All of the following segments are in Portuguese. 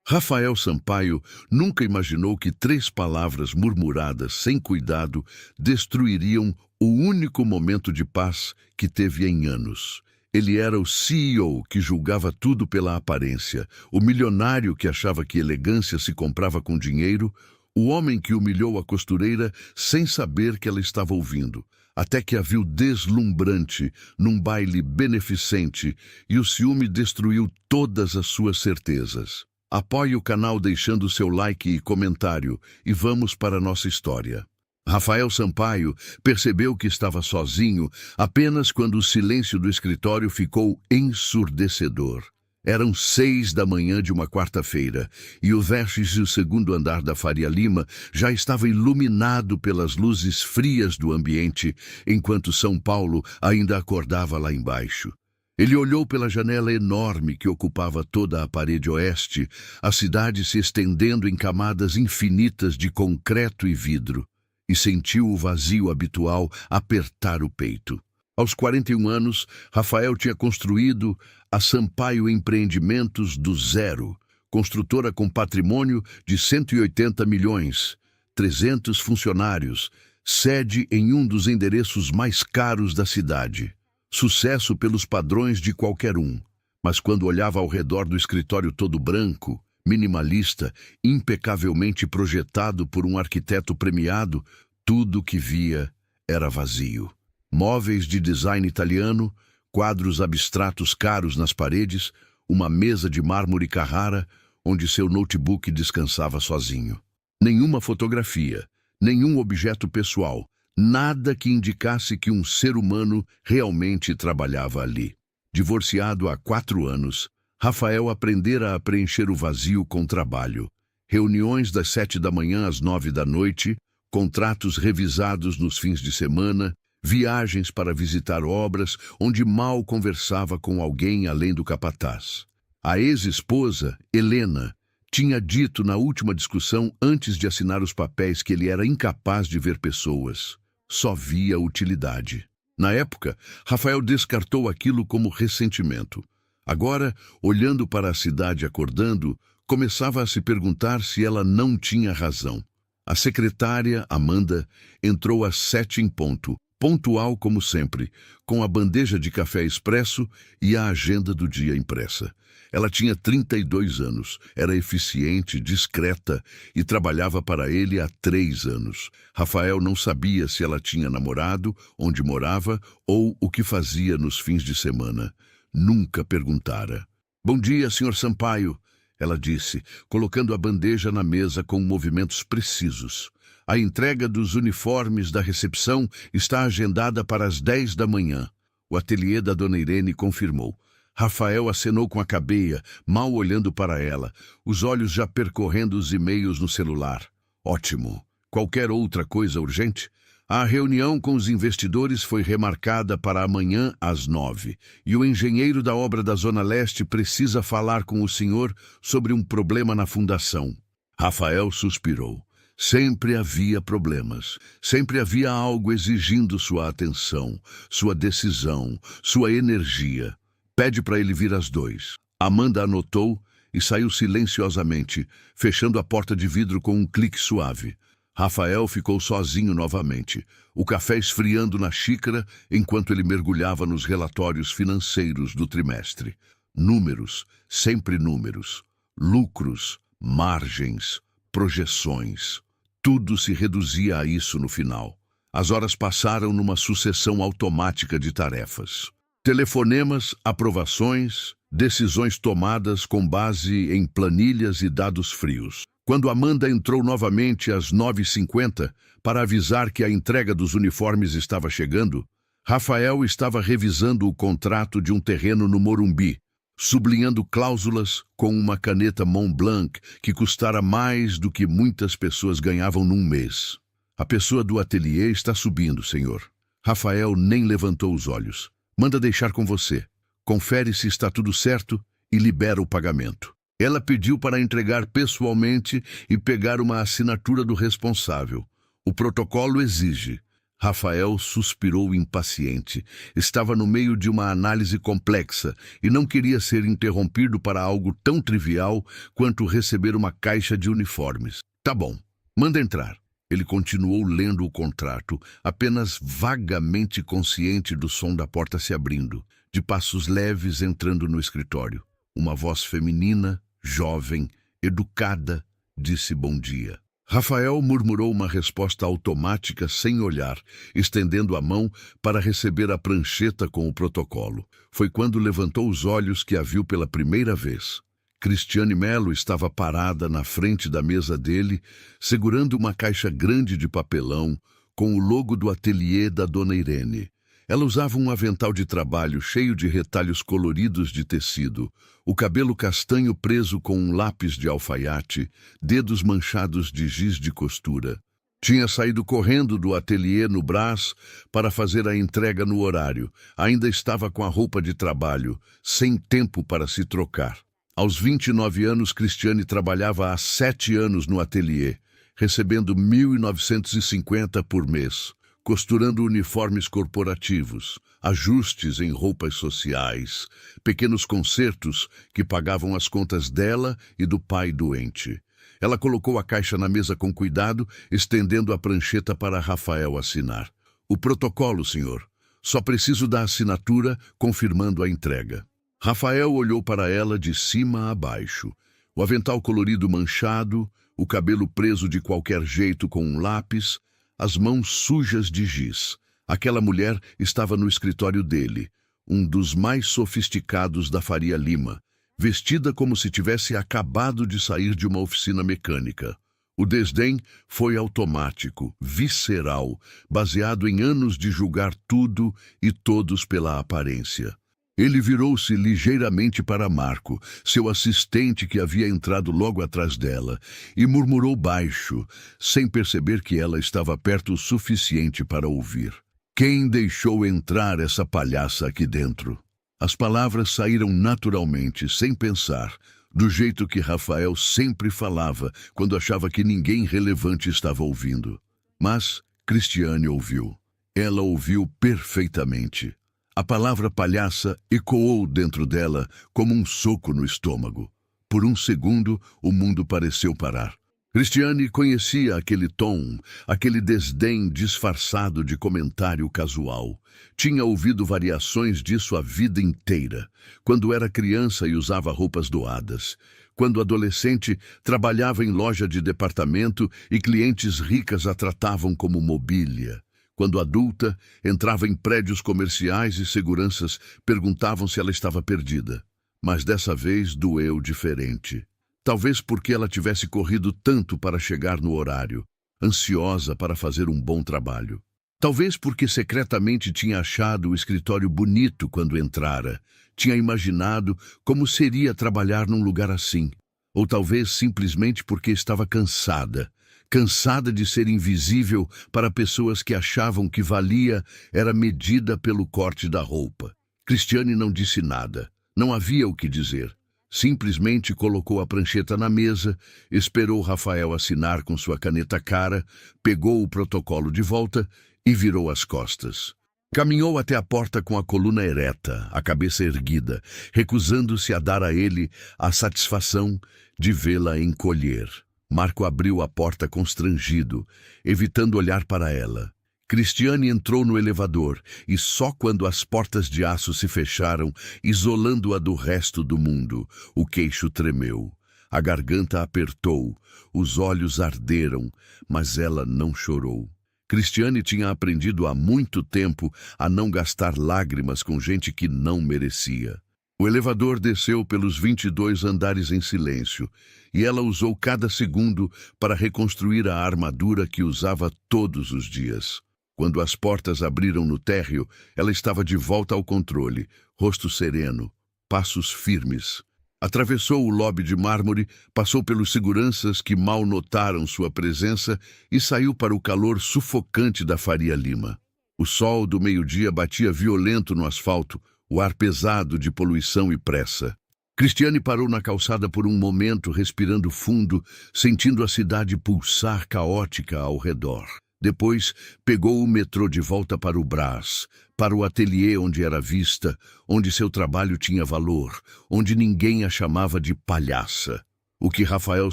Rafael Sampaio nunca imaginou que 3 palavras murmuradas sem cuidado destruiriam o único momento de paz que teve em anos. Ele era o CEO que julgava tudo pela aparência, o milionário que achava que elegância se comprava com dinheiro, o homem que humilhou a costureira sem saber que ela estava ouvindo, até que a viu deslumbrante num baile beneficente e o ciúme destruiu todas as suas certezas. Apoie o canal deixando seu like e comentário e vamos para a nossa história. Rafael Sampaio percebeu que estava sozinho apenas quando o silêncio do escritório ficou ensurdecedor. Eram 6 da manhã de uma quarta-feira e o vértice do segundo andar da Faria Lima já estava iluminado pelas luzes frias do ambiente, enquanto São Paulo ainda acordava lá embaixo. Ele olhou pela janela enorme que ocupava toda a parede oeste, a cidade se estendendo em camadas infinitas de concreto e vidro, e sentiu o vazio habitual apertar o peito. Aos 41 anos, Rafael tinha construído a Sampaio Empreendimentos do zero, construtora com patrimônio de 180 milhões, 300 funcionários, sede em um dos endereços mais caros da cidade. Sucesso pelos padrões de qualquer um, mas quando olhava ao redor do escritório todo branco, minimalista, impecavelmente projetado por um arquiteto premiado, tudo o que via era vazio. Móveis de design italiano, quadros abstratos caros nas paredes, uma mesa de mármore Carrara, onde seu notebook descansava sozinho. Nenhuma fotografia, nenhum objeto pessoal, nada que indicasse que um ser humano realmente trabalhava ali. Divorciado há 4 anos, Rafael aprendera a preencher o vazio com trabalho. Reuniões das 7 da manhã às 9 da noite, contratos revisados nos fins de semana, viagens para visitar obras onde mal conversava com alguém além do capataz. A ex-esposa, Helena, tinha dito na última discussão antes de assinar os papéis que ele era incapaz de ver pessoas. Só via utilidade. Na época, Rafael descartou aquilo como ressentimento. Agora, olhando para a cidade acordando, começava a se perguntar se ela não tinha razão. A secretária, Amanda, entrou às 7 em ponto, pontual como sempre, com a bandeja de café expresso e a agenda do dia impressa. Ela tinha 32 anos, era eficiente, discreta e trabalhava para ele há 3 anos. Rafael não sabia se ela tinha namorado, onde morava ou o que fazia nos fins de semana. Nunca perguntara. "Bom dia, Sr. Sampaio", ela disse, colocando a bandeja na mesa com movimentos precisos. "A entrega dos uniformes da recepção está agendada para as 10 da manhã. O ateliê da Dona Irene confirmou. Rafael acenou com a cabeça, mal olhando para ela, os olhos já percorrendo os e-mails no celular. Ótimo. Qualquer outra coisa urgente? A reunião com os investidores foi remarcada para amanhã às 9, e o engenheiro da obra da Zona Leste precisa falar com o senhor sobre um problema na fundação." Rafael suspirou. Sempre havia problemas. Sempre havia algo exigindo sua atenção, sua decisão, sua energia. "Pede para ele vir às 2. Amanda anotou e saiu silenciosamente, fechando a porta de vidro com um clique suave. Rafael ficou sozinho novamente, o café esfriando na xícara enquanto ele mergulhava nos relatórios financeiros do trimestre. Números, sempre números. Lucros, margens, projeções. Tudo se reduzia a isso no final. As horas passaram numa sucessão automática de tarefas. Telefonemas, aprovações, decisões tomadas com base em planilhas e dados frios. Quando Amanda entrou novamente às 9h50 para avisar que a entrega dos uniformes estava chegando, Rafael estava revisando o contrato de um terreno no Morumbi, sublinhando cláusulas com uma caneta Montblanc que custara mais do que muitas pessoas ganhavam num mês. "A pessoa do ateliê está subindo, senhor." Rafael nem levantou os olhos. "Manda deixar com você. Confere se está tudo certo e libera o pagamento." Ela pediu para entregar pessoalmente e pegar uma assinatura do responsável. O protocolo exige. Rafael suspirou impaciente. Estava no meio de uma análise complexa e não queria ser interrompido para algo tão trivial quanto receber uma caixa de uniformes. Tá bom, manda entrar. Ele continuou lendo o contrato, apenas vagamente consciente do som da porta se abrindo, de passos leves entrando no escritório. Uma voz feminina, jovem, educada, disse bom dia. Rafael murmurou uma resposta automática sem olhar, estendendo a mão para receber a prancheta com o protocolo. Foi quando levantou os olhos que a viu pela primeira vez. Cristiane Melo estava parada na frente da mesa dele, segurando uma caixa grande de papelão com o logo do ateliê da Dona Irene. Ela usava um avental de trabalho cheio de retalhos coloridos de tecido, o cabelo castanho preso com um lápis de alfaiate, dedos manchados de giz de costura. Tinha saído correndo do ateliê no Brás para fazer a entrega no horário. Ainda estava com a roupa de trabalho, sem tempo para se trocar. Aos 29 anos, Cristiane trabalhava há 7 anos no ateliê, recebendo 1.950 por mês, costurando uniformes corporativos, ajustes em roupas sociais, pequenos consertos que pagavam as contas dela e do pai doente. Ela colocou a caixa na mesa com cuidado, estendendo a prancheta para Rafael assinar. O protocolo, senhor. Só preciso da assinatura, confirmando a entrega. Rafael olhou para ela de cima a baixo. O avental colorido manchado, o cabelo preso de qualquer jeito com um lápis, as mãos sujas de giz. Aquela mulher estava no escritório dele, um dos mais sofisticados da Faria Lima, vestida como se tivesse acabado de sair de uma oficina mecânica. O desdém foi automático, visceral, baseado em anos de julgar tudo e todos pela aparência. Ele virou-se ligeiramente para Marco, seu assistente que havia entrado logo atrás dela, e murmurou baixo, sem perceber que ela estava perto o suficiente para ouvir. Quem deixou entrar essa palhaça aqui dentro? As palavras saíram naturalmente, sem pensar, do jeito que Rafael sempre falava quando achava que ninguém relevante estava ouvindo. Mas Cristiane ouviu. Ela ouviu perfeitamente. A palavra palhaça ecoou dentro dela como um soco no estômago. Por um segundo, o mundo pareceu parar. Cristiane conhecia aquele tom, aquele desdém disfarçado de comentário casual. Tinha ouvido variações disso a vida inteira, quando era criança e usava roupas doadas. Quando adolescente, trabalhava em loja de departamento e clientes ricas a tratavam como mobília. Quando adulta, entrava em prédios comerciais e seguranças perguntavam se ela estava perdida. Mas dessa vez doeu diferente. Talvez porque ela tivesse corrido tanto para chegar no horário, ansiosa para fazer um bom trabalho. Talvez porque secretamente tinha achado o escritório bonito quando entrara, tinha imaginado como seria trabalhar num lugar assim. Ou talvez simplesmente porque estava cansada de ser invisível para pessoas que achavam que valia era medida pelo corte da roupa. Cristiane não disse nada, não havia o que dizer. Simplesmente colocou a prancheta na mesa, esperou Rafael assinar com sua caneta cara, pegou o protocolo de volta e virou as costas. Caminhou até a porta com a coluna ereta, a cabeça erguida, recusando-se a dar a ele a satisfação de vê-la encolher. Marco abriu a porta constrangido, evitando olhar para ela. Cristiane entrou no elevador e só quando as portas de aço se fecharam, isolando-a do resto do mundo, o queixo tremeu. A garganta apertou, os olhos arderam, mas ela não chorou. Cristiane tinha aprendido há muito tempo a não gastar lágrimas com gente que não merecia. O elevador desceu pelos 22 andares em silêncio, e ela usou cada segundo para reconstruir a armadura que usava todos os dias. Quando as portas abriram no térreo, ela estava de volta ao controle, rosto sereno, passos firmes. Atravessou o lobby de mármore, passou pelos seguranças que mal notaram sua presença e saiu para o calor sufocante da Faria Lima. O sol do meio-dia batia violento no asfalto, o ar pesado de poluição e pressa. Cristiane parou na calçada por um momento, respirando fundo, sentindo a cidade pulsar caótica ao redor. Depois, pegou o metrô de volta para o Brás, para o ateliê onde era vista, onde seu trabalho tinha valor, onde ninguém a chamava de palhaça. O que Rafael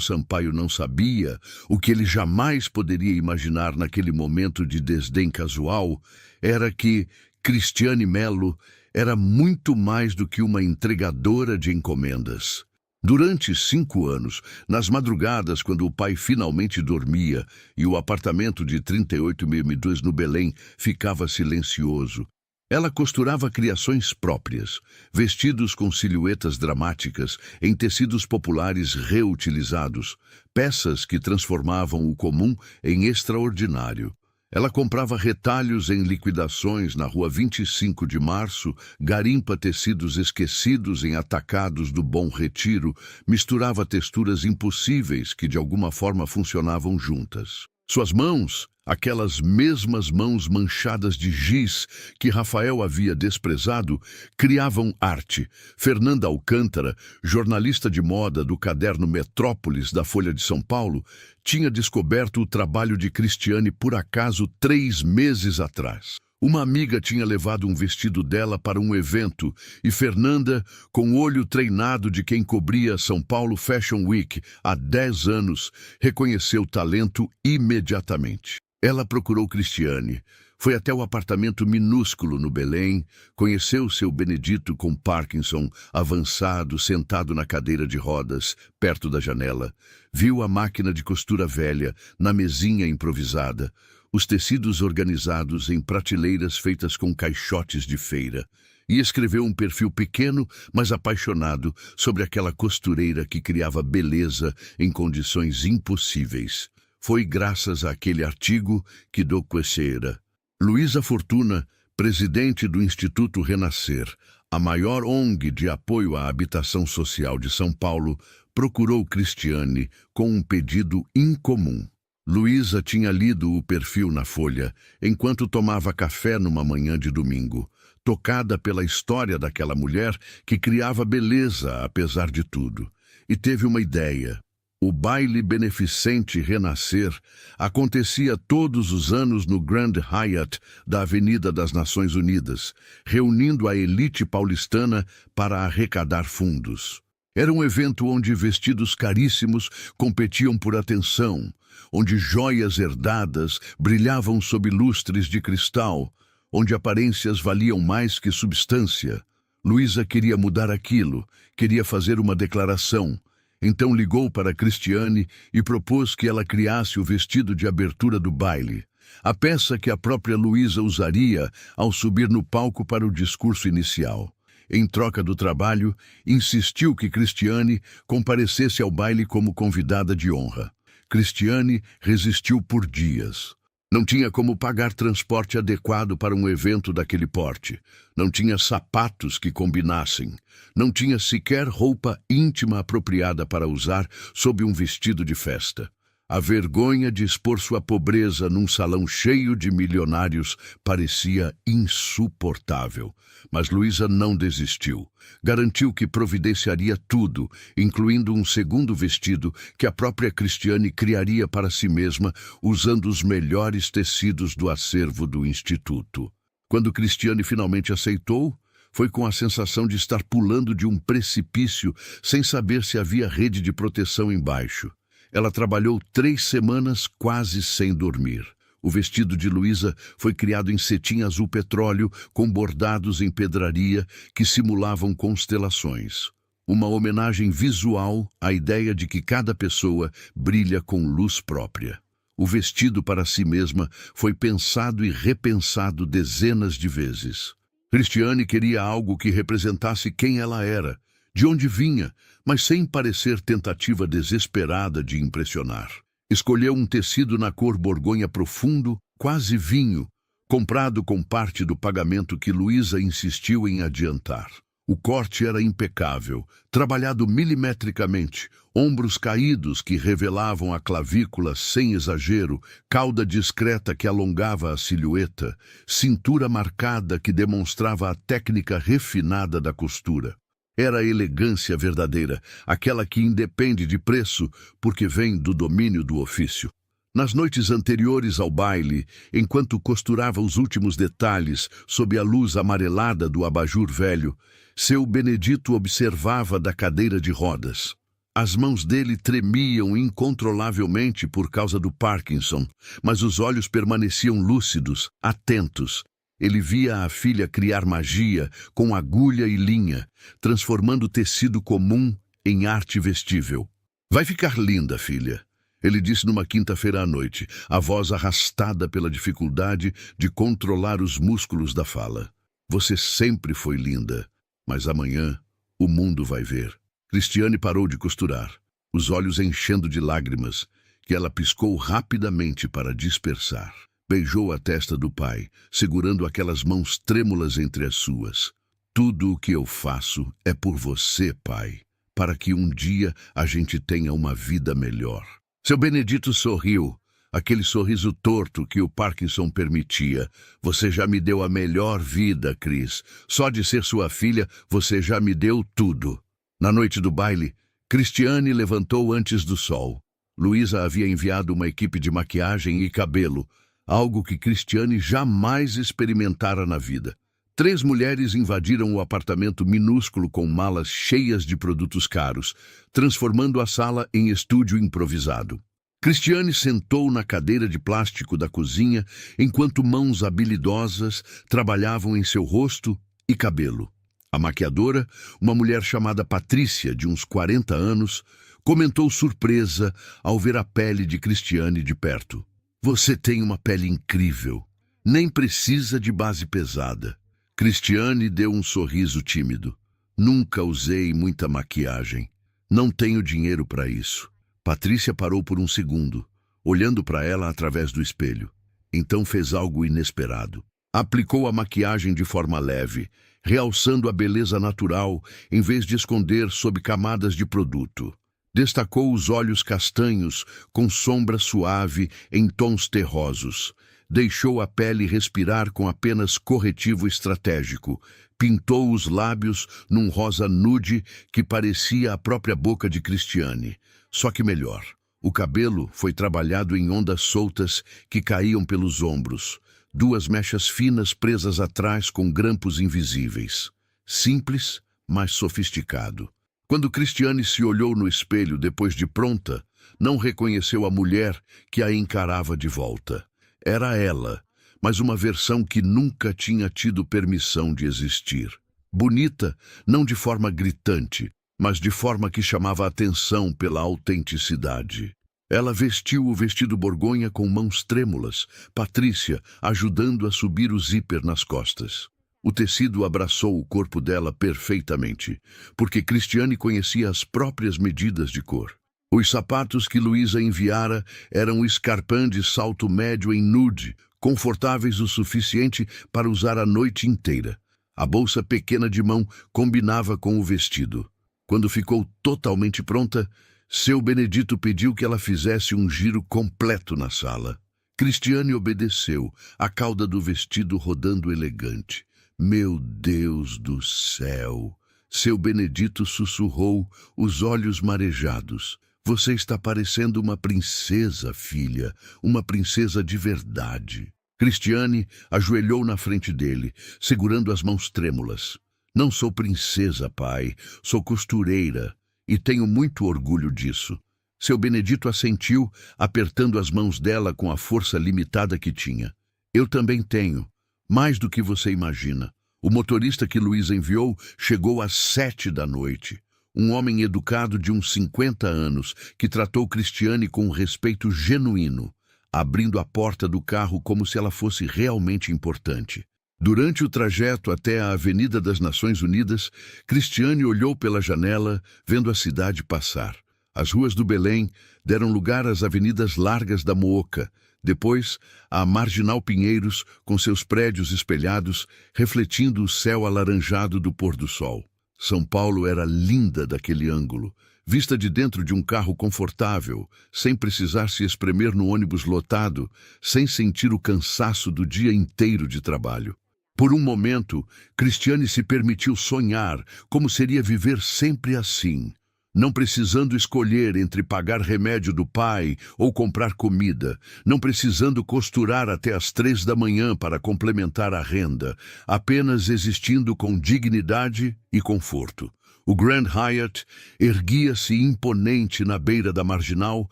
Sampaio não sabia, o que ele jamais poderia imaginar naquele momento de desdém casual, era que Cristiane Melo era muito mais do que uma entregadora de encomendas. Durante 5 anos, nas madrugadas, quando o pai finalmente dormia e o apartamento de 38 mm no Belém ficava silencioso, ela costurava criações próprias, vestidos com silhuetas dramáticas em tecidos populares reutilizados, peças que transformavam o comum em extraordinário. Ela comprava retalhos em liquidações na rua 25 de Março, garimpa tecidos esquecidos em atacados do Bom Retiro, misturava texturas impossíveis que de alguma forma funcionavam juntas. Suas mãos, aquelas mesmas mãos manchadas de giz que Rafael havia desprezado, criavam arte. Fernanda Alcântara, jornalista de moda do caderno Metrópolis da Folha de São Paulo, tinha descoberto o trabalho de Cristiane por acaso 3 meses atrás. Uma amiga tinha levado um vestido dela para um evento e Fernanda, com o olho treinado de quem cobria São Paulo Fashion Week há 10 anos, reconheceu o talento imediatamente. Ela procurou Cristiane, foi até o apartamento minúsculo no Belém, conheceu seu Benedito com Parkinson, avançado, sentado na cadeira de rodas, perto da janela, viu a máquina de costura velha na mesinha improvisada, os tecidos organizados em prateleiras feitas com caixotes de feira, e escreveu um perfil pequeno, mas apaixonado, sobre aquela costureira que criava beleza em condições impossíveis. Foi graças àquele artigo que do conhecera. Luísa Fortuna, presidente do Instituto Renascer, a maior ONG de apoio à habitação social de São Paulo, procurou Cristiane com um pedido incomum. Luísa tinha lido o perfil na Folha enquanto tomava café numa manhã de domingo, tocada pela história daquela mulher que criava beleza apesar de tudo, e teve uma ideia. O baile beneficente Renascer acontecia todos os anos no Grand Hyatt da Avenida das Nações Unidas, reunindo a elite paulistana para arrecadar fundos. Era um evento onde vestidos caríssimos competiam por atenção, onde joias herdadas brilhavam sob lustres de cristal, onde aparências valiam mais que substância. Luísa queria mudar aquilo, queria fazer uma declaração. Então ligou para Cristiane e propôs que ela criasse o vestido de abertura do baile, a peça que a própria Luísa usaria ao subir no palco para o discurso inicial. Em troca do trabalho, insistiu que Cristiane comparecesse ao baile como convidada de honra. Cristiane resistiu por dias. Não tinha como pagar transporte adequado para um evento daquele porte. Não tinha sapatos que combinassem. Não tinha sequer roupa íntima apropriada para usar sob um vestido de festa. A vergonha de expor sua pobreza num salão cheio de milionários parecia insuportável. Mas Luísa não desistiu. Garantiu que providenciaria tudo, incluindo um segundo vestido que a própria Cristiane criaria para si mesma, usando os melhores tecidos do acervo do Instituto. Quando Cristiane finalmente aceitou, foi com a sensação de estar pulando de um precipício sem saber se havia rede de proteção embaixo. Ela trabalhou 3 semanas quase sem dormir. O vestido de Luísa foi criado em cetim azul petróleo com bordados em pedraria que simulavam constelações. Uma homenagem visual à ideia de que cada pessoa brilha com luz própria. O vestido para si mesma foi pensado e repensado dezenas de vezes. Cristiane queria algo que representasse quem ela era, de onde vinha, mas sem parecer tentativa desesperada de impressionar. Escolheu um tecido na cor borgonha profundo, quase vinho, comprado com parte do pagamento que Luísa insistiu em adiantar. O corte era impecável, trabalhado milimetricamente, ombros caídos que revelavam a clavícula sem exagero, cauda discreta que alongava a silhueta, cintura marcada que demonstrava a técnica refinada da costura. Era a elegância verdadeira, aquela que independe de preço porque vem do domínio do ofício. Nas noites anteriores ao baile, enquanto costurava os últimos detalhes sob a luz amarelada do abajur velho, seu Benedito observava da cadeira de rodas. As mãos dele tremiam incontrolavelmente por causa do Parkinson, mas os olhos permaneciam lúcidos, atentos. Ele via a filha criar magia com agulha e linha, transformando tecido comum em arte vestível. "Vai ficar linda, filha", ele disse numa quinta-feira à noite, a voz arrastada pela dificuldade de controlar os músculos da fala. "Você sempre foi linda, mas amanhã o mundo vai ver." Cristiane parou de costurar, os olhos enchendo de lágrimas, que ela piscou rapidamente para dispersar. Beijou a testa do pai, segurando aquelas mãos trêmulas entre as suas. "Tudo o que eu faço é por você, pai, para que um dia a gente tenha uma vida melhor." Seu Benedito sorriu, aquele sorriso torto que o Parkinson permitia. "Você já me deu a melhor vida, Cris. Só de ser sua filha, você já me deu tudo." Na noite do baile, Cristiane levantou antes do sol. Luísa havia enviado uma equipe de maquiagem e cabelo, algo que Cristiane jamais experimentara na vida. 3 mulheres invadiram o apartamento minúsculo com malas cheias de produtos caros, transformando a sala em estúdio improvisado. Cristiane sentou na cadeira de plástico da cozinha enquanto mãos habilidosas trabalhavam em seu rosto e cabelo. A maquiadora, uma mulher chamada Patrícia, de uns 40 anos, comentou surpresa ao ver a pele de Cristiane de perto. "Você tem uma pele incrível. Nem precisa de base pesada." Cristiane deu um sorriso tímido. "Nunca usei muita maquiagem. Não tenho dinheiro para isso." Patrícia parou por um segundo, olhando para ela através do espelho. Então fez algo inesperado. Aplicou a maquiagem de forma leve, realçando a beleza natural em vez de esconder sob camadas de produto. Destacou os olhos castanhos com sombra suave em tons terrosos. Deixou a pele respirar com apenas corretivo estratégico. Pintou os lábios num rosa nude que parecia a própria boca de Cristiane, só que melhor. O cabelo foi trabalhado em ondas soltas que caíam pelos ombros. 2 mechas finas presas atrás com grampos invisíveis. Simples, mas sofisticado. Quando Cristiane se olhou no espelho depois de pronta, não reconheceu a mulher que a encarava de volta. Era ela, mas uma versão que nunca tinha tido permissão de existir. Bonita, não de forma gritante, mas de forma que chamava a atenção pela autenticidade. Ela vestiu o vestido borgonha com mãos trêmulas, Patrícia ajudando a subir o zíper nas costas. O tecido abraçou o corpo dela perfeitamente, porque Cristiane conhecia as próprias medidas de cor. Os sapatos que Luísa enviara eram escarpins de salto médio em nude, confortáveis o suficiente para usar a noite inteira. A bolsa pequena de mão combinava com o vestido. Quando ficou totalmente pronta, seu Benedito pediu que ela fizesse um giro completo na sala. Cristiane obedeceu, a cauda do vestido rodando elegante. "Meu Deus do céu!" Seu Benedito sussurrou, os olhos marejados. "Você está parecendo uma princesa, filha, uma princesa de verdade." Cristiane ajoelhou na frente dele, segurando as mãos trêmulas. "Não sou princesa, pai, sou costureira. E tenho muito orgulho disso." Seu Benedito assentiu, apertando as mãos dela com a força limitada que tinha. "Eu também tenho, mais do que você imagina." O motorista que Luísa enviou chegou às 7 da noite. Um homem educado de uns 50 anos, que tratou Cristiane com um respeito genuíno, abrindo a porta do carro como se ela fosse realmente importante. Durante o trajeto até a Avenida das Nações Unidas, Cristiane olhou pela janela, vendo a cidade passar. As ruas do Belém deram lugar às avenidas largas da Mooca, depois a Marginal Pinheiros, com seus prédios espelhados, refletindo o céu alaranjado do pôr do sol. São Paulo era linda daquele ângulo, vista de dentro de um carro confortável, sem precisar se espremer no ônibus lotado, sem sentir o cansaço do dia inteiro de trabalho. Por um momento, Cristiane se permitiu sonhar como seria viver sempre assim, não precisando escolher entre pagar remédio do pai ou comprar comida, não precisando costurar até às 3 da manhã para complementar a renda, apenas existindo com dignidade e conforto. O Grand Hyatt erguia-se imponente na beira da marginal,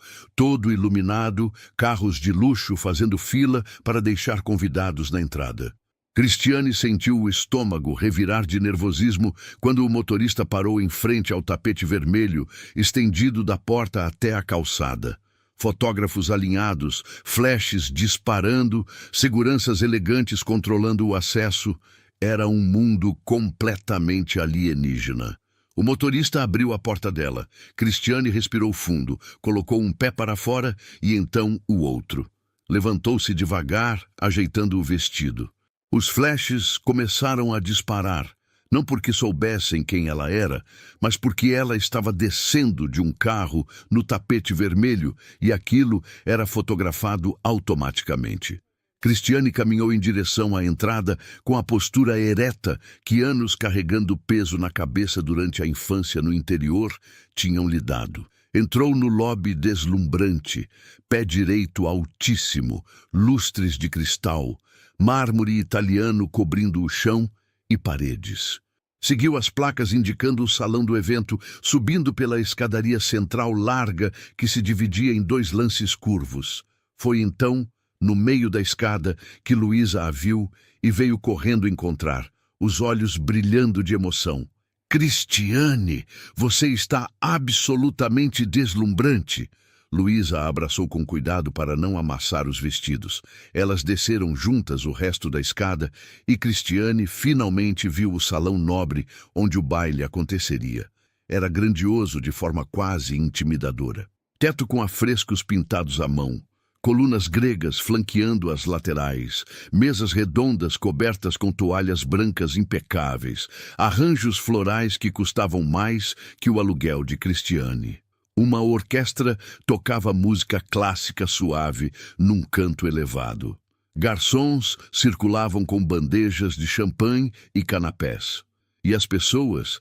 todo iluminado, carros de luxo fazendo fila para deixar convidados na entrada. Cristiane sentiu o estômago revirar de nervosismo quando o motorista parou em frente ao tapete vermelho, estendido da porta até a calçada. Fotógrafos alinhados, flashes disparando, seguranças elegantes controlando o acesso. Era um mundo completamente alienígena. O motorista abriu a porta dela. Cristiane respirou fundo, colocou um pé para fora e então o outro. Levantou-se devagar, ajeitando o vestido. Os flashes começaram a disparar, não porque soubessem quem ela era, mas porque ela estava descendo de um carro no tapete vermelho e aquilo era fotografado automaticamente. Cristiane caminhou em direção à entrada com a postura ereta que anos carregando peso na cabeça durante a infância no interior tinham lhe dado. Entrou no lobby deslumbrante, pé direito altíssimo, lustres de cristal, mármore italiano cobrindo o chão e paredes. Seguiu as placas indicando o salão do evento, subindo pela escadaria central larga que se dividia em 2 lances curvos. Foi então, no meio da escada, que Luísa a viu e veio correndo encontrar, os olhos brilhando de emoção. Cristiane, você está absolutamente deslumbrante. Luísa a abraçou com cuidado para não amassar os vestidos. Elas desceram juntas o resto da escada e Cristiane finalmente viu o salão nobre onde o baile aconteceria. Era grandioso de forma quase intimidadora. Teto com afrescos pintados à mão, colunas gregas flanqueando as laterais, mesas redondas cobertas com toalhas brancas impecáveis, arranjos florais que custavam mais que o aluguel de Cristiane. Uma orquestra tocava música clássica suave num canto elevado. Garçons circulavam com bandejas de champanhe e canapés. E as pessoas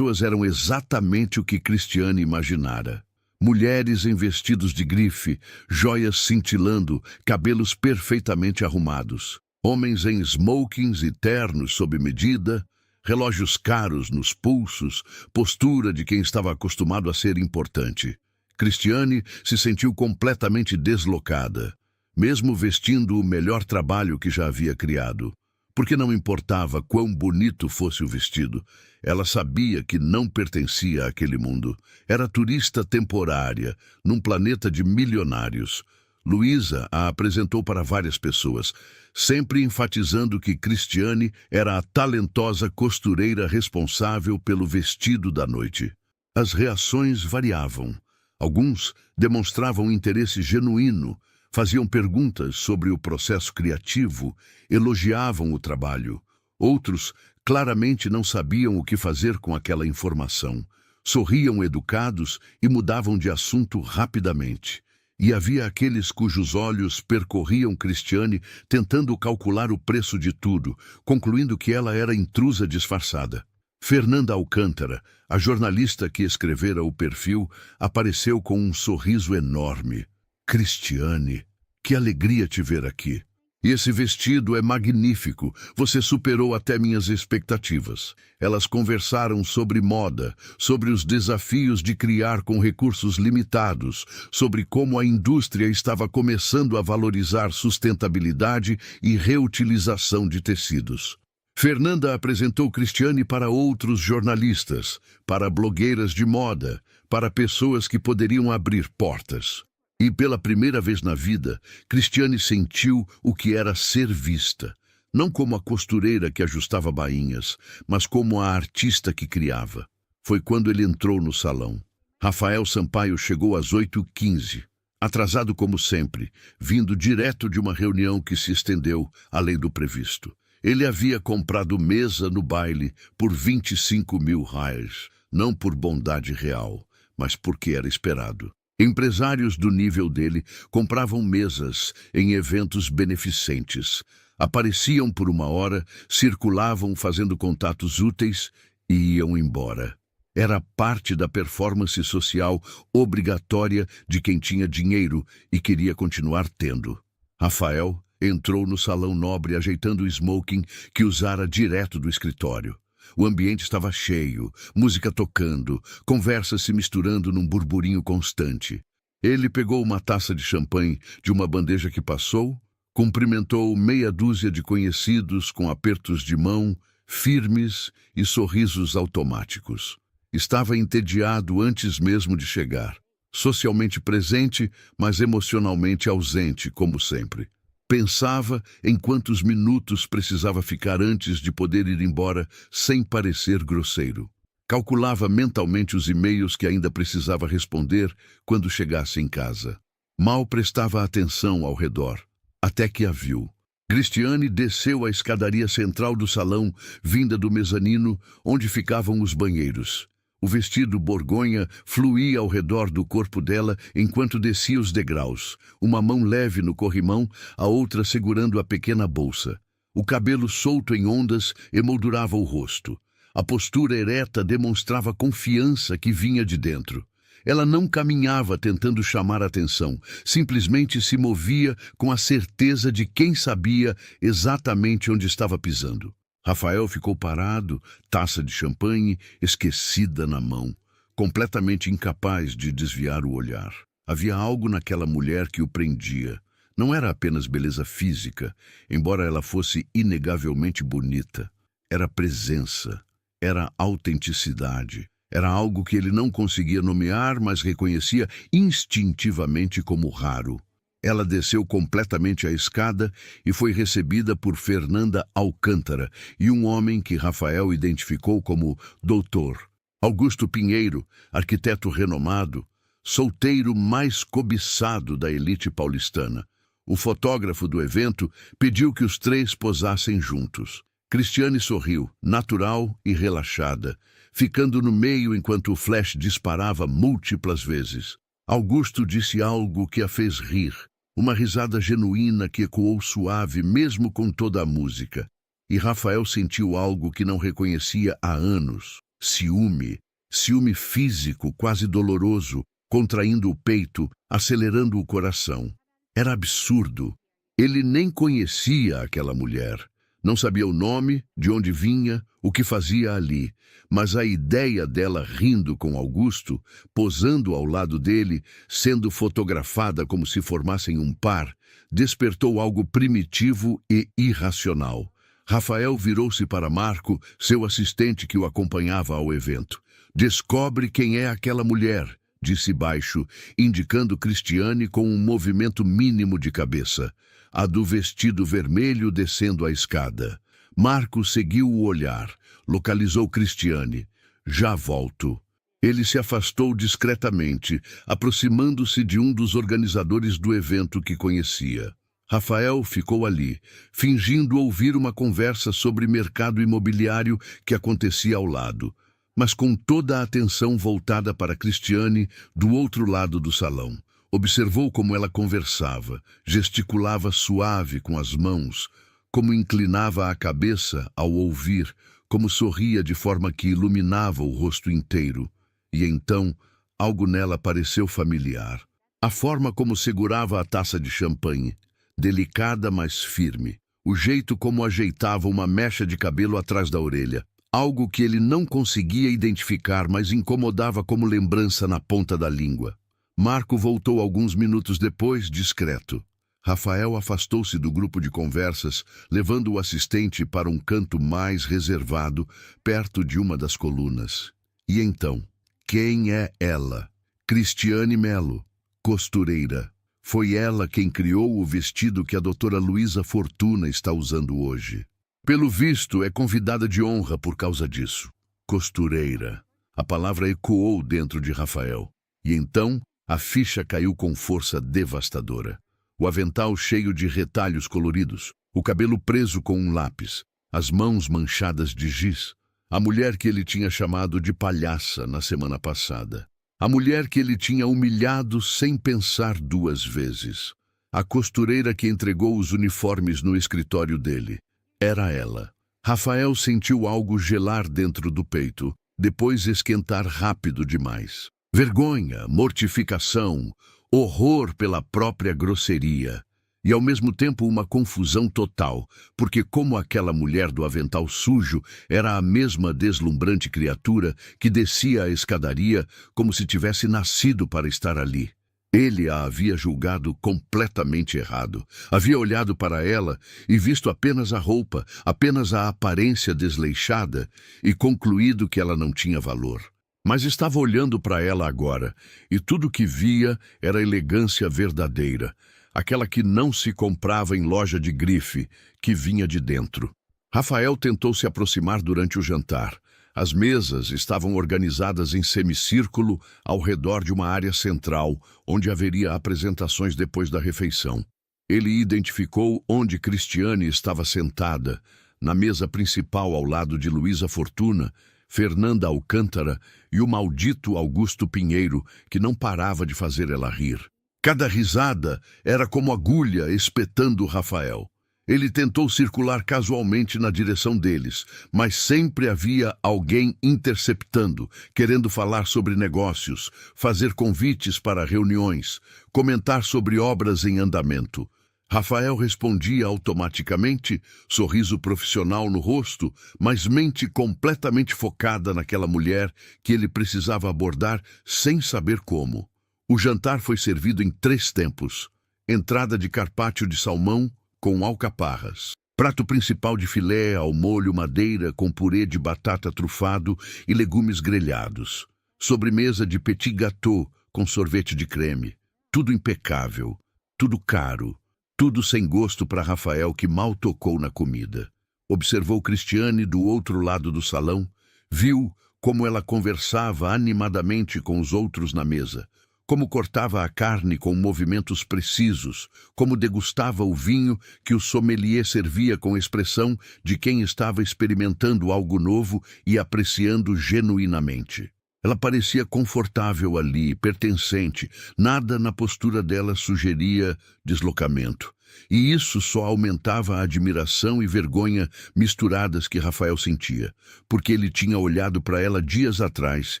eram exatamente o que Cristiane imaginara. Mulheres em vestidos de grife, joias cintilando, cabelos perfeitamente arrumados. Homens em smokings e ternos sob medida, relógios caros nos pulsos, postura de quem estava acostumado a ser importante. Cristiane se sentiu completamente deslocada, mesmo vestindo o melhor trabalho que já havia criado. Porque não importava quão bonito fosse o vestido, ela sabia que não pertencia àquele mundo. Era turista temporária, num planeta de milionários. Luísa a apresentou para várias pessoas, sempre enfatizando que Cristiane era a talentosa costureira responsável pelo vestido da noite. As reações variavam. Alguns demonstravam interesse genuíno, faziam perguntas sobre o processo criativo, elogiavam o trabalho. Outros claramente não sabiam o que fazer com aquela informação. Sorriam educados e mudavam de assunto rapidamente. E havia aqueles cujos olhos percorriam Cristiane tentando calcular o preço de tudo, concluindo que ela era intrusa disfarçada. Fernanda Alcântara, a jornalista que escrevera o perfil, apareceu com um sorriso enorme. Cristiane, que alegria te ver aqui. E esse vestido é magnífico, você superou até minhas expectativas. Elas conversaram sobre moda, sobre os desafios de criar com recursos limitados, sobre como a indústria estava começando a valorizar sustentabilidade e reutilização de tecidos. Fernanda apresentou Cristiane para outros jornalistas, para blogueiras de moda, para pessoas que poderiam abrir portas. E pela primeira vez na vida, Cristiane sentiu o que era ser vista, não como a costureira que ajustava bainhas, mas como a artista que criava. Foi quando ele entrou no salão. Rafael Sampaio chegou às 8h15, atrasado como sempre, vindo direto de uma reunião que se estendeu além do previsto. Ele havia comprado mesa no baile por 25 mil reais, não por bondade real, mas porque era esperado. Empresários do nível dele compravam mesas em eventos beneficentes. Apareciam por uma hora, circulavam fazendo contatos úteis e iam embora. Era parte da performance social obrigatória de quem tinha dinheiro e queria continuar tendo. Rafael entrou no salão nobre ajeitando o smoking que usara direto do escritório. O ambiente estava cheio, música tocando, conversas se misturando num burburinho constante. Ele pegou uma taça de champanhe de uma bandeja que passou, cumprimentou meia dúzia de conhecidos com apertos de mão, firmes e sorrisos automáticos. Estava entediado antes mesmo de chegar. Socialmente presente, mas emocionalmente ausente, como sempre. Pensava em quantos minutos precisava ficar antes de poder ir embora sem parecer grosseiro. Calculava mentalmente os e-mails que ainda precisava responder quando chegasse em casa. Mal prestava atenção ao redor, até que a viu. Cristiane desceu a escadaria central do salão, vinda do mezanino, onde ficavam os banheiros. O vestido borgonha fluía ao redor do corpo dela enquanto descia os degraus, uma mão leve no corrimão, a outra segurando a pequena bolsa. O cabelo solto em ondas emoldurava o rosto. A postura ereta demonstrava confiança que vinha de dentro. Ela não caminhava tentando chamar atenção, simplesmente se movia com a certeza de quem sabia exatamente onde estava pisando. Rafael ficou parado, taça de champanhe esquecida na mão, completamente incapaz de desviar o olhar. Havia algo naquela mulher que o prendia. Não era apenas beleza física, embora ela fosse inegavelmente bonita. Era presença, era autenticidade. Era algo que ele não conseguia nomear, mas reconhecia instintivamente como raro. Ela desceu completamente a escada e foi recebida por Fernanda Alcântara e um homem que Rafael identificou como Doutor Augusto Pinheiro, arquiteto renomado, solteiro mais cobiçado da elite paulistana. O fotógrafo do evento pediu que os três posassem juntos. Cristiane sorriu, natural e relaxada, ficando no meio enquanto o flash disparava múltiplas vezes. Augusto disse algo que a fez rir, uma risada genuína que ecoou suave mesmo com toda a música. E Rafael sentiu algo que não reconhecia há anos. Ciúme. Ciúme físico, quase doloroso, contraindo o peito, acelerando o coração. Era absurdo. Ele nem conhecia aquela mulher. Não sabia o nome, de onde vinha, o que fazia ali, mas a ideia dela rindo com Augusto, posando ao lado dele, sendo fotografada como se formassem um par, despertou algo primitivo e irracional. Rafael virou-se para Marco, seu assistente que o acompanhava ao evento. "Descobre quem é aquela mulher", disse baixo, indicando Cristiane com um movimento mínimo de cabeça. A do vestido vermelho descendo a escada. Marco seguiu o olhar, localizou Cristiane. "Já volto." Ele se afastou discretamente, aproximando-se de um dos organizadores do evento que conhecia. Rafael ficou ali, fingindo ouvir uma conversa sobre mercado imobiliário que acontecia ao lado, mas com toda a atenção voltada para Cristiane do outro lado do salão. Observou como ela conversava, gesticulava suave com as mãos, como inclinava a cabeça ao ouvir, como sorria de forma que iluminava o rosto inteiro. E então, algo nela pareceu familiar. A forma como segurava a taça de champanhe, delicada mas firme. O jeito como ajeitava uma mecha de cabelo atrás da orelha. Algo que ele não conseguia identificar, mas incomodava como lembrança na ponta da língua. Marco voltou alguns minutos depois, discreto. Rafael afastou-se do grupo de conversas, levando o assistente para um canto mais reservado, perto de uma das colunas. E então, quem é ela? Cristiane Melo, costureira. Foi ela quem criou o vestido que a doutora Luísa Fortuna está usando hoje. Pelo visto, é convidada de honra por causa disso. Costureira. A palavra ecoou dentro de Rafael. E então, a ficha caiu com força devastadora. O avental cheio de retalhos coloridos, o cabelo preso com um lápis, as mãos manchadas de giz. A mulher que ele tinha chamado de palhaça na semana passada. A mulher que ele tinha humilhado sem pensar duas vezes. A costureira que entregou os uniformes no escritório dele. Era ela. Rafael sentiu algo gelar dentro do peito. depois esquentar rápido demais. Vergonha, mortificação, horror pela própria grosseria. E ao mesmo tempo uma confusão total, porque como aquela mulher do avental sujo era a mesma deslumbrante criatura que descia a escadaria como se tivesse nascido para estar ali. Ele a havia julgado completamente errado. Havia olhado para ela e visto apenas a roupa, apenas a aparência desleixada e concluído que ela não tinha valor. Mas estava olhando para ela agora, e tudo o que via era elegância verdadeira, aquela que não se comprava em loja de grife, que vinha de dentro. Rafael tentou se aproximar durante o jantar. As mesas estavam organizadas em semicírculo ao redor de uma área central, onde haveria apresentações depois da refeição. Ele identificou onde Cristiane estava sentada, na mesa principal ao lado de Luísa Fortuna, Fernanda Alcântara e o maldito Augusto Pinheiro, que não parava de fazer ela rir. Cada risada era como agulha espetando Rafael. Ele tentou circular casualmente na direção deles, mas sempre havia alguém interceptando, querendo falar sobre negócios, fazer convites para reuniões, comentar sobre obras em andamento. Rafael respondia automaticamente, sorriso profissional no rosto, mas mente completamente focada naquela mulher que ele precisava abordar sem saber como. O jantar foi servido em 3 tempos. Entrada de carpaccio de salmão com alcaparras. Prato principal de filé ao molho madeira com purê de batata trufado e legumes grelhados. Sobremesa de petit gâteau com sorvete de creme. Tudo impecável, tudo caro, tudo sem gosto para Rafael, que mal tocou na comida. Observou Cristiane do outro lado do salão, viu como ela conversava animadamente com os outros na mesa, como cortava a carne com movimentos precisos, como degustava o vinho que o sommelier servia com expressão de quem estava experimentando algo novo e apreciando genuinamente. Ela parecia confortável ali, pertencente, nada na postura dela sugeria deslocamento. E isso só aumentava a admiração e vergonha misturadas que Rafael sentia, porque ele tinha olhado para ela dias atrás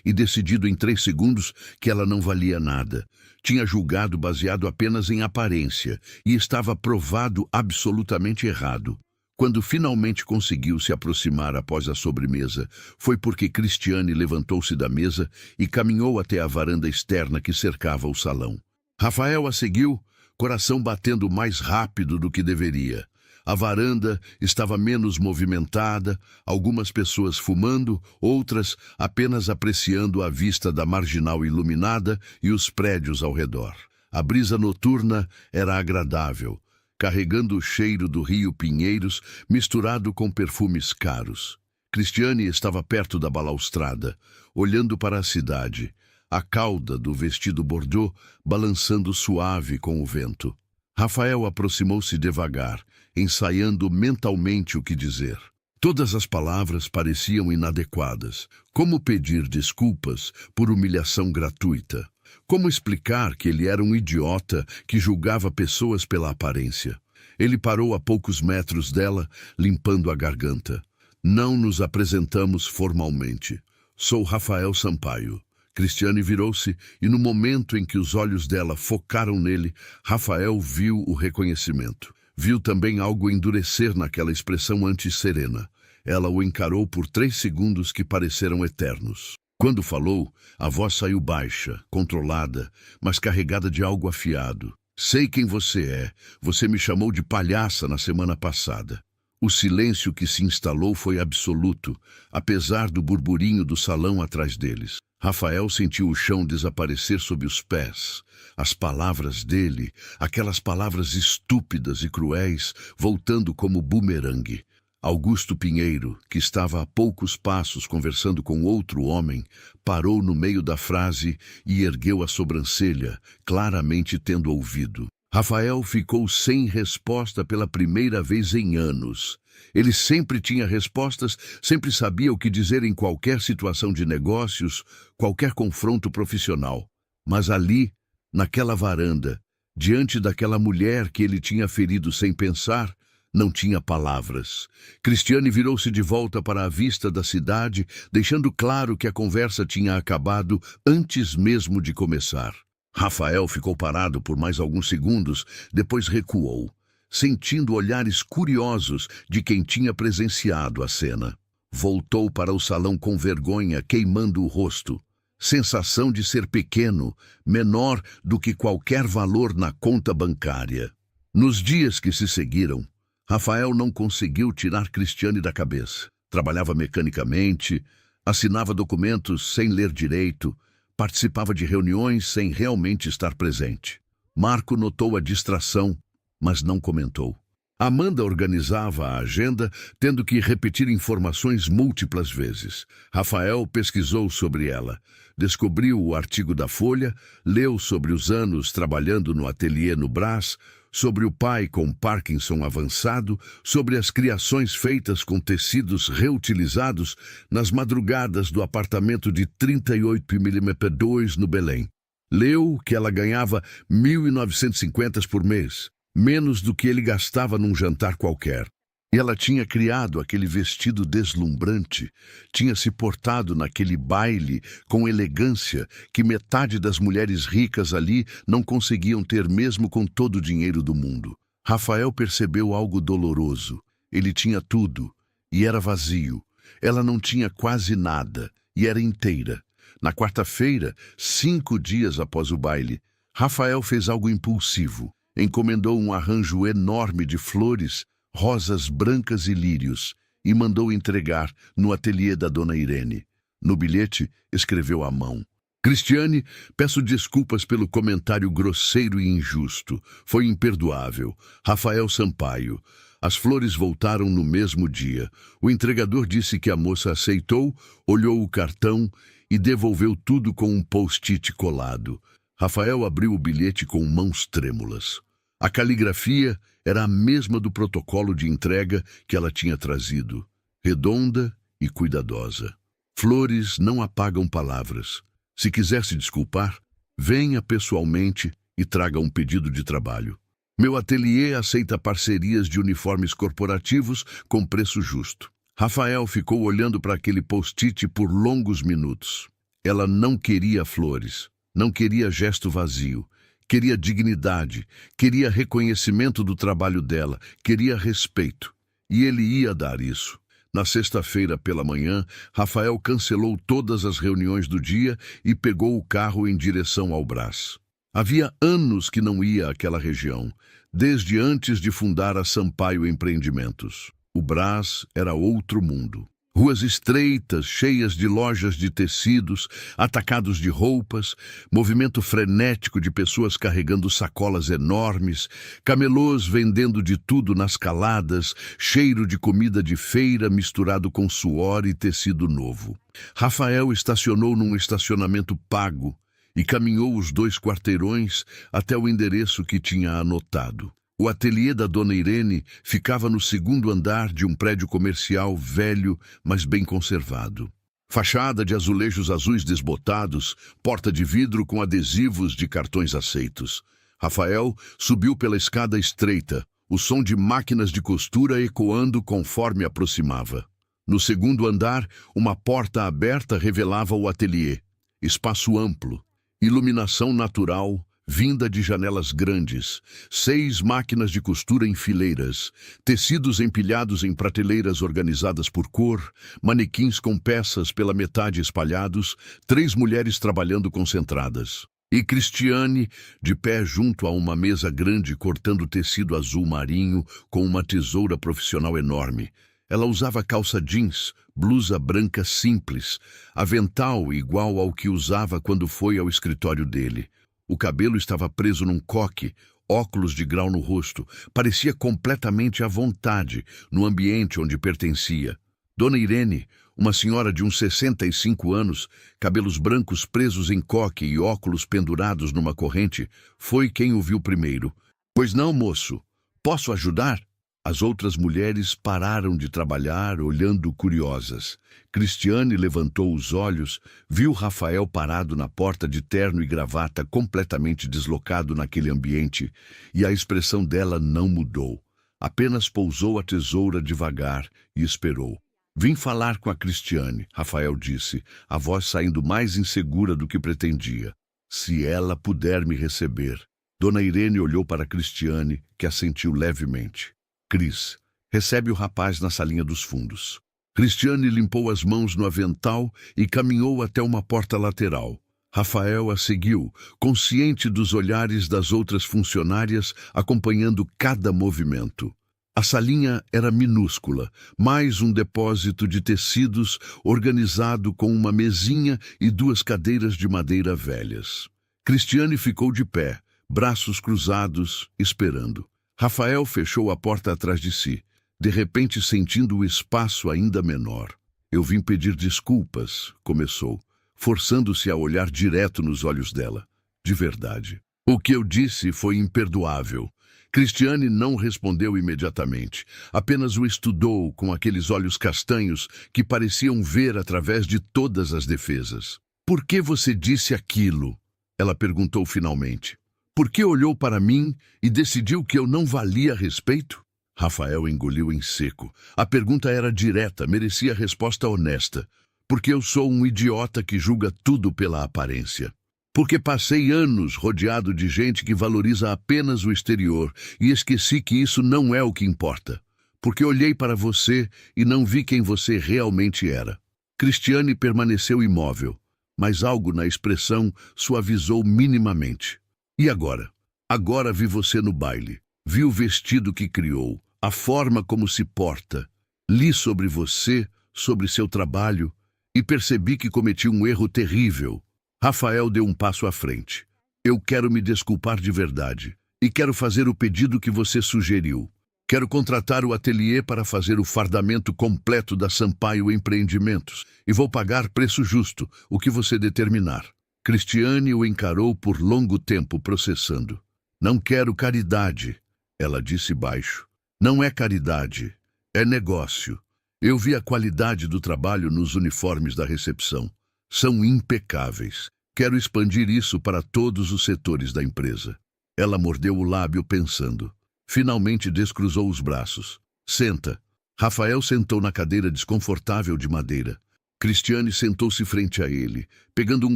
e decidido em 3 segundos que ela não valia nada. Tinha julgado baseado apenas em aparência e estava provado absolutamente errado. Quando finalmente conseguiu se aproximar após a sobremesa, foi porque Cristiane levantou-se da mesa e caminhou até a varanda externa que cercava o salão. Rafael a seguiu, coração batendo mais rápido do que deveria. A varanda estava menos movimentada, algumas pessoas fumando, outras apenas apreciando a vista da marginal iluminada e os prédios ao redor. A brisa noturna era agradável, carregando o cheiro do rio Pinheiros misturado com perfumes caros. Cristiane estava perto da balaustrada, olhando para a cidade, a cauda do vestido bordô balançando suave com o vento. Rafael aproximou-se devagar, ensaiando mentalmente o que dizer. Todas as palavras pareciam inadequadas. Como pedir desculpas por humilhação gratuita? Como explicar que ele era um idiota que julgava pessoas pela aparência? Ele parou a poucos metros dela, limpando a garganta. Não nos apresentamos formalmente. Sou Rafael Sampaio. Cristiane virou-se e no momento em que os olhos dela focaram nele, Rafael viu o reconhecimento. Viu também algo endurecer naquela expressão antes serena. Ela o encarou por 3 segundos que pareceram eternos. Quando falou, a voz saiu baixa, controlada, mas carregada de algo afiado. Sei quem você é. Você me chamou de palhaça na semana passada. O silêncio que se instalou foi absoluto, apesar do burburinho do salão atrás deles. Rafael sentiu o chão desaparecer sob os pés. As palavras dele, aquelas palavras estúpidas e cruéis, voltando como bumerangue. Augusto Pinheiro, que estava a poucos passos conversando com outro homem, parou no meio da frase e ergueu a sobrancelha, claramente tendo ouvido. Rafael ficou sem resposta pela primeira vez em anos. Ele sempre tinha respostas, sempre sabia o que dizer em qualquer situação de negócios, qualquer confronto profissional. Mas ali, naquela varanda, diante daquela mulher que ele tinha ferido sem pensar, Não tinha palavras. Cristiane virou-se de volta para a vista da cidade, deixando claro que a conversa tinha acabado antes mesmo de começar. Rafael ficou parado por mais alguns segundos, depois recuou, sentindo olhares curiosos de quem tinha presenciado a cena. Voltou para o salão com vergonha, queimando o rosto. Sensação de ser pequeno, menor do que qualquer valor na conta bancária. Nos dias que se seguiram, Rafael não conseguiu tirar Cristiane da cabeça. Trabalhava mecanicamente, assinava documentos sem ler direito, participava de reuniões sem realmente estar presente. Marco notou a distração, mas não comentou. Amanda organizava a agenda, tendo que repetir informações múltiplas vezes. Rafael pesquisou sobre ela, descobriu o artigo da Folha, leu sobre os anos trabalhando no ateliê no Brás, sobre o pai com Parkinson avançado, sobre as criações feitas com tecidos reutilizados nas madrugadas do apartamento de 38mm2 no Belém. Leu que ela ganhava 1.950 por mês, menos do que ele gastava num jantar qualquer. E ela tinha criado aquele vestido deslumbrante, tinha se portado naquele baile com elegância que metade das mulheres ricas ali não conseguiam ter mesmo com todo o dinheiro do mundo. Rafael percebeu algo doloroso. Ele tinha tudo, e era vazio. Ela não tinha quase nada, e era inteira. Na quarta-feira, 5 dias após o baile, Rafael fez algo impulsivo. Encomendou um arranjo enorme de flores, rosas brancas e lírios, e mandou entregar no ateliê da dona Irene. No bilhete, escreveu à mão: Cristiane, peço desculpas pelo comentário grosseiro e injusto. Foi imperdoável. Rafael Sampaio. As flores voltaram no mesmo dia. O entregador disse que a moça aceitou, olhou o cartão e devolveu tudo com um post-it colado. Rafael abriu o bilhete com mãos trêmulas. A caligrafia era a mesma do protocolo de entrega que ela tinha trazido, redonda e cuidadosa. Flores não apagam palavras. Se quiser se desculpar, venha pessoalmente e traga um pedido de trabalho. Meu ateliê aceita parcerias de uniformes corporativos com preço justo. Rafael ficou olhando para aquele post-it por longos minutos. Ela não queria flores, não queria gesto vazio. Queria dignidade, queria reconhecimento do trabalho dela, queria respeito. E ele ia dar isso. Na sexta-feira pela manhã, Rafael cancelou todas as reuniões do dia e pegou o carro em direção ao Brás. Havia anos que não ia àquela região, desde antes de fundar a Sampaio Empreendimentos. O Brás era outro mundo. Ruas estreitas, cheias de lojas de tecidos, atacados de roupas, movimento frenético de pessoas carregando sacolas enormes, camelôs vendendo de tudo nas caladas, cheiro de comida de feira misturado com suor e tecido novo. Rafael estacionou num estacionamento pago e caminhou os 2 quarteirões até o endereço que tinha anotado. O ateliê da dona Irene ficava no 2º andar de um prédio comercial velho, mas bem conservado. Fachada de azulejos azuis desbotados, porta de vidro com adesivos de cartões aceitos. Rafael subiu pela escada estreita, o som de máquinas de costura ecoando conforme aproximava. No 2º andar, uma porta aberta revelava o ateliê. Espaço amplo, iluminação natural, vinda de janelas grandes, 6 máquinas de costura em fileiras, tecidos empilhados em prateleiras organizadas por cor, manequins com peças pela metade espalhados, 3 mulheres trabalhando concentradas. E Cristiane, de pé junto a uma mesa grande cortando tecido azul marinho com uma tesoura profissional enorme. Ela usava calça jeans, blusa branca simples, avental igual ao que usava quando foi ao escritório dele. O cabelo estava preso num coque, óculos de grau no rosto. Parecia completamente à vontade no ambiente onde pertencia. Dona Irene, uma senhora de uns 65 anos, cabelos brancos presos em coque e óculos pendurados numa corrente, foi quem o viu primeiro. "Pois não, moço. Posso ajudar?" As outras mulheres pararam de trabalhar, olhando curiosas. Cristiane levantou os olhos, viu Rafael parado na porta de terno e gravata, completamente deslocado naquele ambiente, e a expressão dela não mudou. Apenas pousou a tesoura devagar e esperou. Vim falar com a Cristiane, Rafael disse, a voz saindo mais insegura do que pretendia. Se ela puder me receber. Dona Irene olhou para a Cristiane, que assentiu levemente. Cris, recebe o rapaz na salinha dos fundos. Cristiane limpou as mãos no avental e caminhou até uma porta lateral. Rafael a seguiu, consciente dos olhares das outras funcionárias, acompanhando cada movimento. A salinha era minúscula, mais um depósito de tecidos organizado com uma mesinha e duas cadeiras de madeira velhas. Cristiane ficou de pé, braços cruzados, esperando. Rafael fechou a porta atrás de si, de repente sentindo o espaço ainda menor. Eu vim pedir desculpas, começou, forçando-se a olhar direto nos olhos dela. De verdade. O que eu disse foi imperdoável. Cristiane não respondeu imediatamente, apenas o estudou com aqueles olhos castanhos que pareciam ver através de todas as defesas. Por que você disse aquilo? Ela perguntou finalmente. Por que olhou para mim e decidiu que eu não valia respeito? Rafael engoliu em seco. A pergunta era direta, merecia resposta honesta. Porque eu sou um idiota que julga tudo pela aparência. Porque passei anos rodeado de gente que valoriza apenas o exterior e esqueci que isso não é o que importa. Porque olhei para você e não vi quem você realmente era. Cristiane permaneceu imóvel, mas algo na expressão suavizou minimamente. E agora? Agora vi você no baile. Vi o vestido que criou, a forma como se porta. Li sobre você, sobre seu trabalho, e percebi que cometi um erro terrível. Rafael deu um passo à frente. Eu quero me desculpar de verdade. E quero fazer o pedido que você sugeriu. Quero contratar o ateliê para fazer o fardamento completo da Sampaio Empreendimentos. E vou pagar preço justo, o que você determinar. Cristiane o encarou por longo tempo, processando. Não quero caridade, ela disse baixo. Não é caridade, é negócio. Eu vi a qualidade do trabalho nos uniformes da recepção. São impecáveis. Quero expandir isso para todos os setores da empresa. Ela mordeu o lábio pensando. Finalmente descruzou os braços. Senta. Rafael sentou na cadeira desconfortável de madeira. Cristiane sentou-se frente a ele, pegando um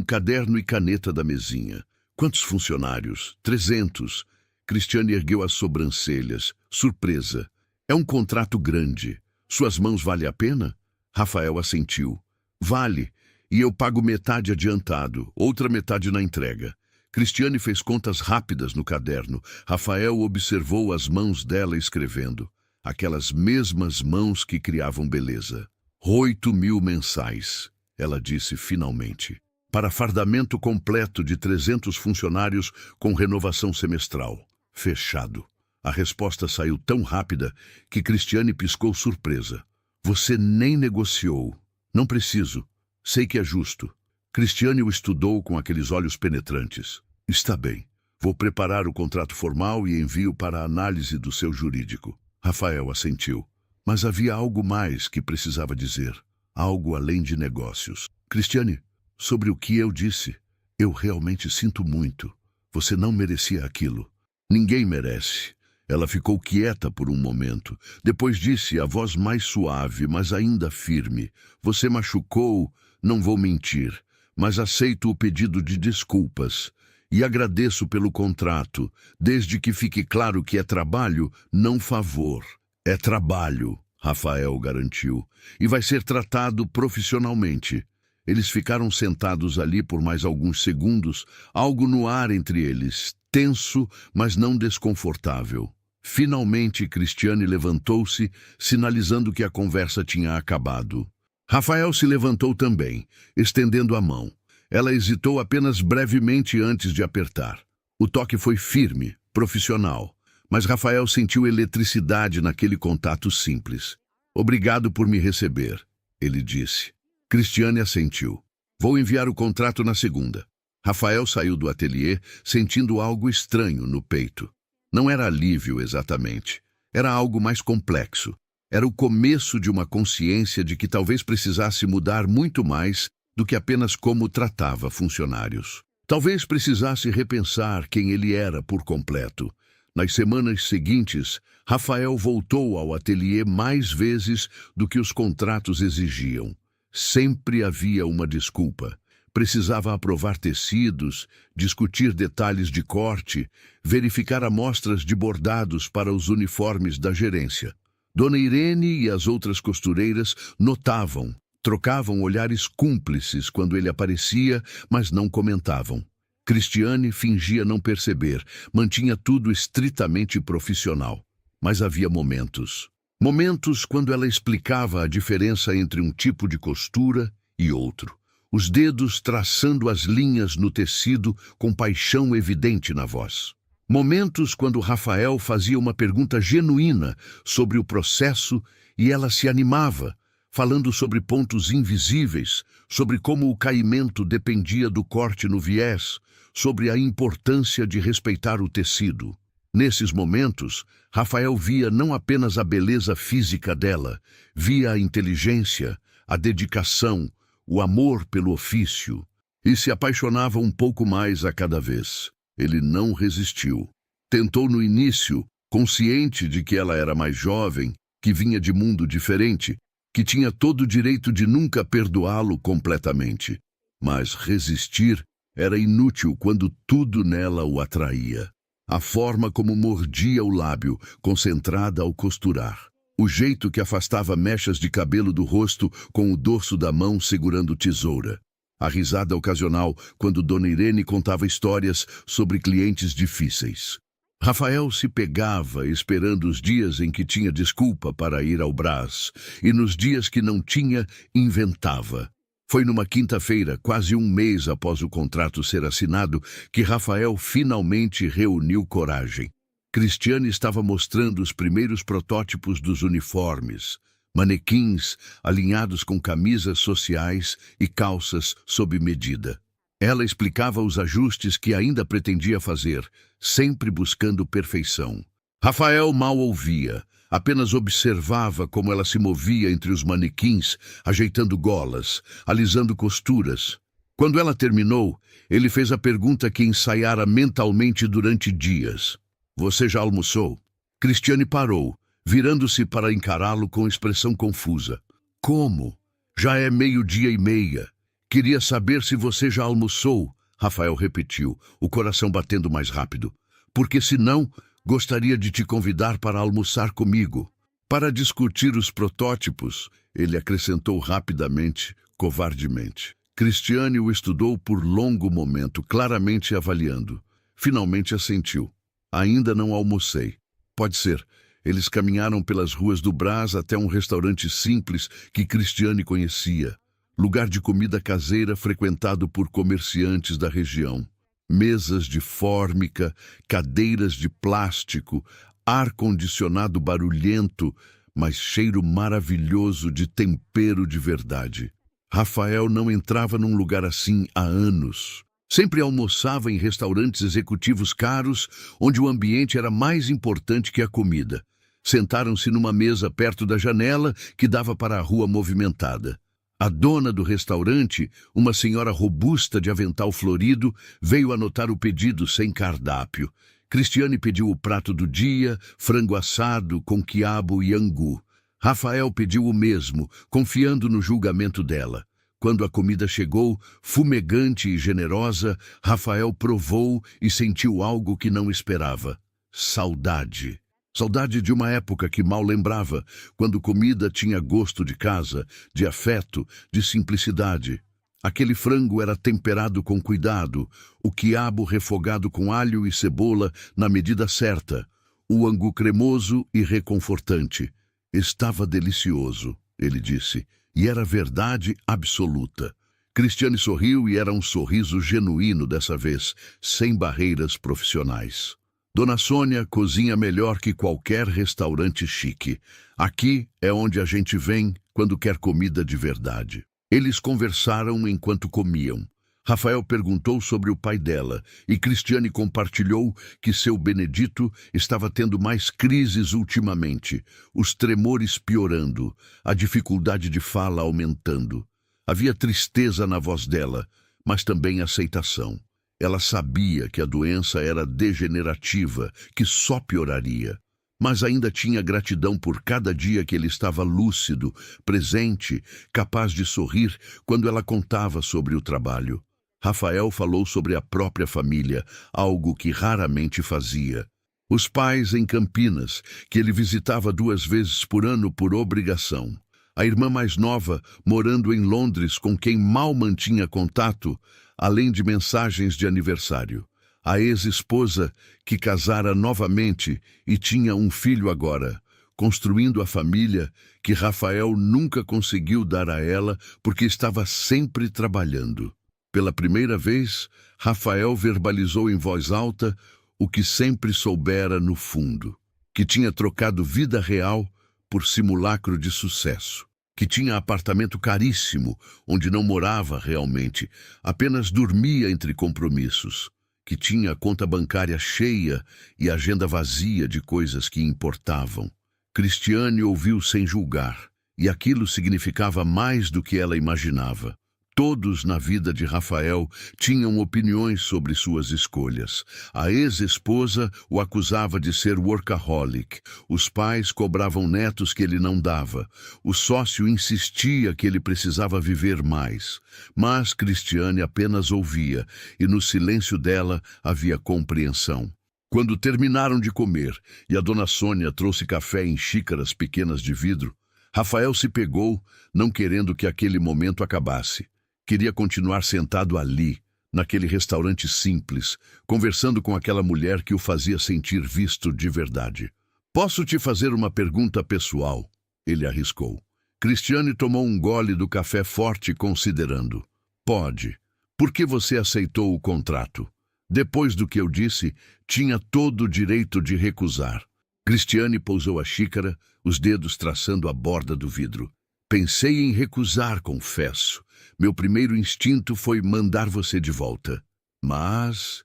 caderno e caneta da mesinha. Quantos funcionários? 300. Cristiane ergueu as sobrancelhas. Surpresa. É um contrato grande. Suas mãos valem a pena? Rafael assentiu. Vale. E eu pago metade adiantado, outra metade na entrega. Cristiane fez contas rápidas no caderno. Rafael observou as mãos dela escrevendo. Aquelas mesmas mãos que criavam beleza. 8.000 mensais, ela disse finalmente. Para fardamento completo de 300 funcionários com renovação semestral. Fechado. A resposta saiu tão rápida que Cristiane piscou surpresa. Você nem negociou. Não preciso. Sei que é justo. Cristiane o estudou com aqueles olhos penetrantes. Está bem. Vou preparar o contrato formal e envio para a análise do seu jurídico. Rafael assentiu. Mas havia algo mais que precisava dizer. Algo além de negócios. Cristiane, sobre o que eu disse, eu realmente sinto muito. Você não merecia aquilo. Ninguém merece. Ela ficou quieta por um momento. Depois disse, a voz mais suave, mas ainda firme. Você machucou, não vou mentir, mas aceito o pedido de desculpas. E agradeço pelo contrato, desde que fique claro que é trabalho, não favor. É trabalho, Rafael garantiu, e vai ser tratado profissionalmente. Eles ficaram sentados ali por mais alguns segundos, algo no ar entre eles, tenso, mas não desconfortável. Finalmente, Cristiane levantou-se, sinalizando que a conversa tinha acabado. Rafael se levantou também, estendendo a mão. Ela hesitou apenas brevemente antes de apertar. O toque foi firme, profissional, mas Rafael sentiu eletricidade naquele contato simples. Obrigado por me receber, ele disse. Cristiane assentiu. Vou enviar o contrato na segunda. Rafael saiu do ateliê, sentindo algo estranho no peito. Não era alívio exatamente. Era algo mais complexo. Era o começo de uma consciência de que talvez precisasse mudar muito mais do que apenas como tratava funcionários. Talvez precisasse repensar quem ele era por completo. Nas semanas seguintes, Rafael voltou ao ateliê mais vezes do que os contratos exigiam. Sempre havia uma desculpa. Precisava aprovar tecidos, discutir detalhes de corte, verificar amostras de bordados para os uniformes da gerência. Dona Irene e as outras costureiras notavam, trocavam olhares cúmplices quando ele aparecia, mas não comentavam. Cristiane fingia não perceber, mantinha tudo estritamente profissional. Mas havia momentos. Momentos quando ela explicava a diferença entre um tipo de costura e outro. Os dedos traçando as linhas no tecido com paixão evidente na voz. Momentos quando Rafael fazia uma pergunta genuína sobre o processo e ela se animava, falando sobre pontos invisíveis, sobre como o caimento dependia do corte no viés, sobre a importância de respeitar o tecido. Nesses momentos, Rafael via não apenas a beleza física dela, via a inteligência, a dedicação, o amor pelo ofício, e se apaixonava um pouco mais a cada vez. Ele não resistiu. Tentou no início, consciente de que ela era mais jovem, que vinha de mundo diferente, que tinha todo o direito de nunca perdoá-lo completamente. Mas resistir era inútil quando tudo nela o atraía. A forma como mordia o lábio, concentrada ao costurar. O jeito que afastava mechas de cabelo do rosto com o dorso da mão segurando tesoura. A risada ocasional quando Dona Irene contava histórias sobre clientes difíceis. Rafael se pegava esperando os dias em que tinha desculpa para ir ao Brás, e nos dias que não tinha, inventava. Foi numa quinta-feira, quase um mês após o contrato ser assinado, que Rafael finalmente reuniu coragem. Cristiane estava mostrando os primeiros protótipos dos uniformes, manequins alinhados com camisas sociais e calças sob medida. Ela explicava os ajustes que ainda pretendia fazer, sempre buscando perfeição. Rafael mal ouvia, apenas observava como ela se movia entre os manequins, ajeitando golas, alisando costuras. Quando ela terminou, ele fez a pergunta que ensaiara mentalmente durante dias. "Você já almoçou?" Cristiane parou, virando-se para encará-lo com expressão confusa. "Como? Já é 12:30. Queria saber se você já almoçou", Rafael repetiu, o coração batendo mais rápido. "Porque se não, gostaria de te convidar para almoçar comigo. Para discutir os protótipos", ele acrescentou rapidamente, covardemente. Cristiane o estudou por longo momento, claramente avaliando. Finalmente assentiu. "Ainda não almocei." "Pode ser." Eles caminharam pelas ruas do Brás até um restaurante simples que Cristiane conhecia. Lugar de comida caseira frequentado por comerciantes da região. Mesas de fórmica, cadeiras de plástico, ar-condicionado barulhento, mas cheiro maravilhoso de tempero de verdade. Rafael não entrava num lugar assim há anos. Sempre almoçava em restaurantes executivos caros, onde o ambiente era mais importante que a comida. Sentaram-se numa mesa perto da janela que dava para a rua movimentada. A dona do restaurante, uma senhora robusta de avental florido, veio anotar o pedido sem cardápio. Cristiane pediu o prato do dia, frango assado com quiabo e angu. Rafael pediu o mesmo, confiando no julgamento dela. Quando a comida chegou, fumegante e generosa, Rafael provou e sentiu algo que não esperava. Saudade. Saudade de uma época que mal lembrava, quando comida tinha gosto de casa, de afeto, de simplicidade. Aquele frango era temperado com cuidado, o quiabo refogado com alho e cebola na medida certa, o angu cremoso e reconfortante. "Estava delicioso", ele disse, e era verdade absoluta. Cristiane sorriu e era um sorriso genuíno dessa vez, sem barreiras profissionais. "Dona Sônia cozinha melhor que qualquer restaurante chique. Aqui é onde a gente vem quando quer comida de verdade." Eles conversaram enquanto comiam. Rafael perguntou sobre o pai dela e Cristiane compartilhou que seu Benedito estava tendo mais crises ultimamente, os tremores piorando, a dificuldade de fala aumentando. Havia tristeza na voz dela, mas também aceitação. Ela sabia que a doença era degenerativa, que só pioraria. Mas ainda tinha gratidão por cada dia que ele estava lúcido, presente, capaz de sorrir quando ela contava sobre o trabalho. Rafael falou sobre a própria família, algo que raramente fazia. Os pais em Campinas, que ele visitava 2 vezes por ano por obrigação. A irmã mais nova, morando em Londres, com quem mal mantinha contato, além de mensagens de aniversário. A ex-esposa, que casara novamente e tinha um filho agora, construindo a família que Rafael nunca conseguiu dar a ela porque estava sempre trabalhando. Pela primeira vez, Rafael verbalizou em voz alta o que sempre soubera no fundo, que tinha trocado vida real por simulacro de sucesso, que tinha apartamento caríssimo, onde não morava realmente, apenas dormia entre compromissos, que tinha a conta bancária cheia e a agenda vazia de coisas que importavam. Cristiane ouviu sem julgar, e aquilo significava mais do que ela imaginava. Todos na vida de Rafael tinham opiniões sobre suas escolhas. A ex-esposa o acusava de ser workaholic. Os pais cobravam netos que ele não dava. O sócio insistia que ele precisava viver mais. Mas Cristiane apenas ouvia, e no silêncio dela havia compreensão. Quando terminaram de comer e a dona Sônia trouxe café em xícaras pequenas de vidro, Rafael se pegou, não querendo que aquele momento acabasse. Queria continuar sentado ali, naquele restaurante simples, conversando com aquela mulher que o fazia sentir visto de verdade. "Posso te fazer uma pergunta pessoal?" ele arriscou. Cristiane tomou um gole do café forte, considerando. "Pode. Por que você aceitou o contrato? Depois do que eu disse, tinha todo o direito de recusar." Cristiane pousou a xícara, os dedos traçando a borda do vidro. "Pensei em recusar, confesso. Meu primeiro instinto foi mandar você de volta. Mas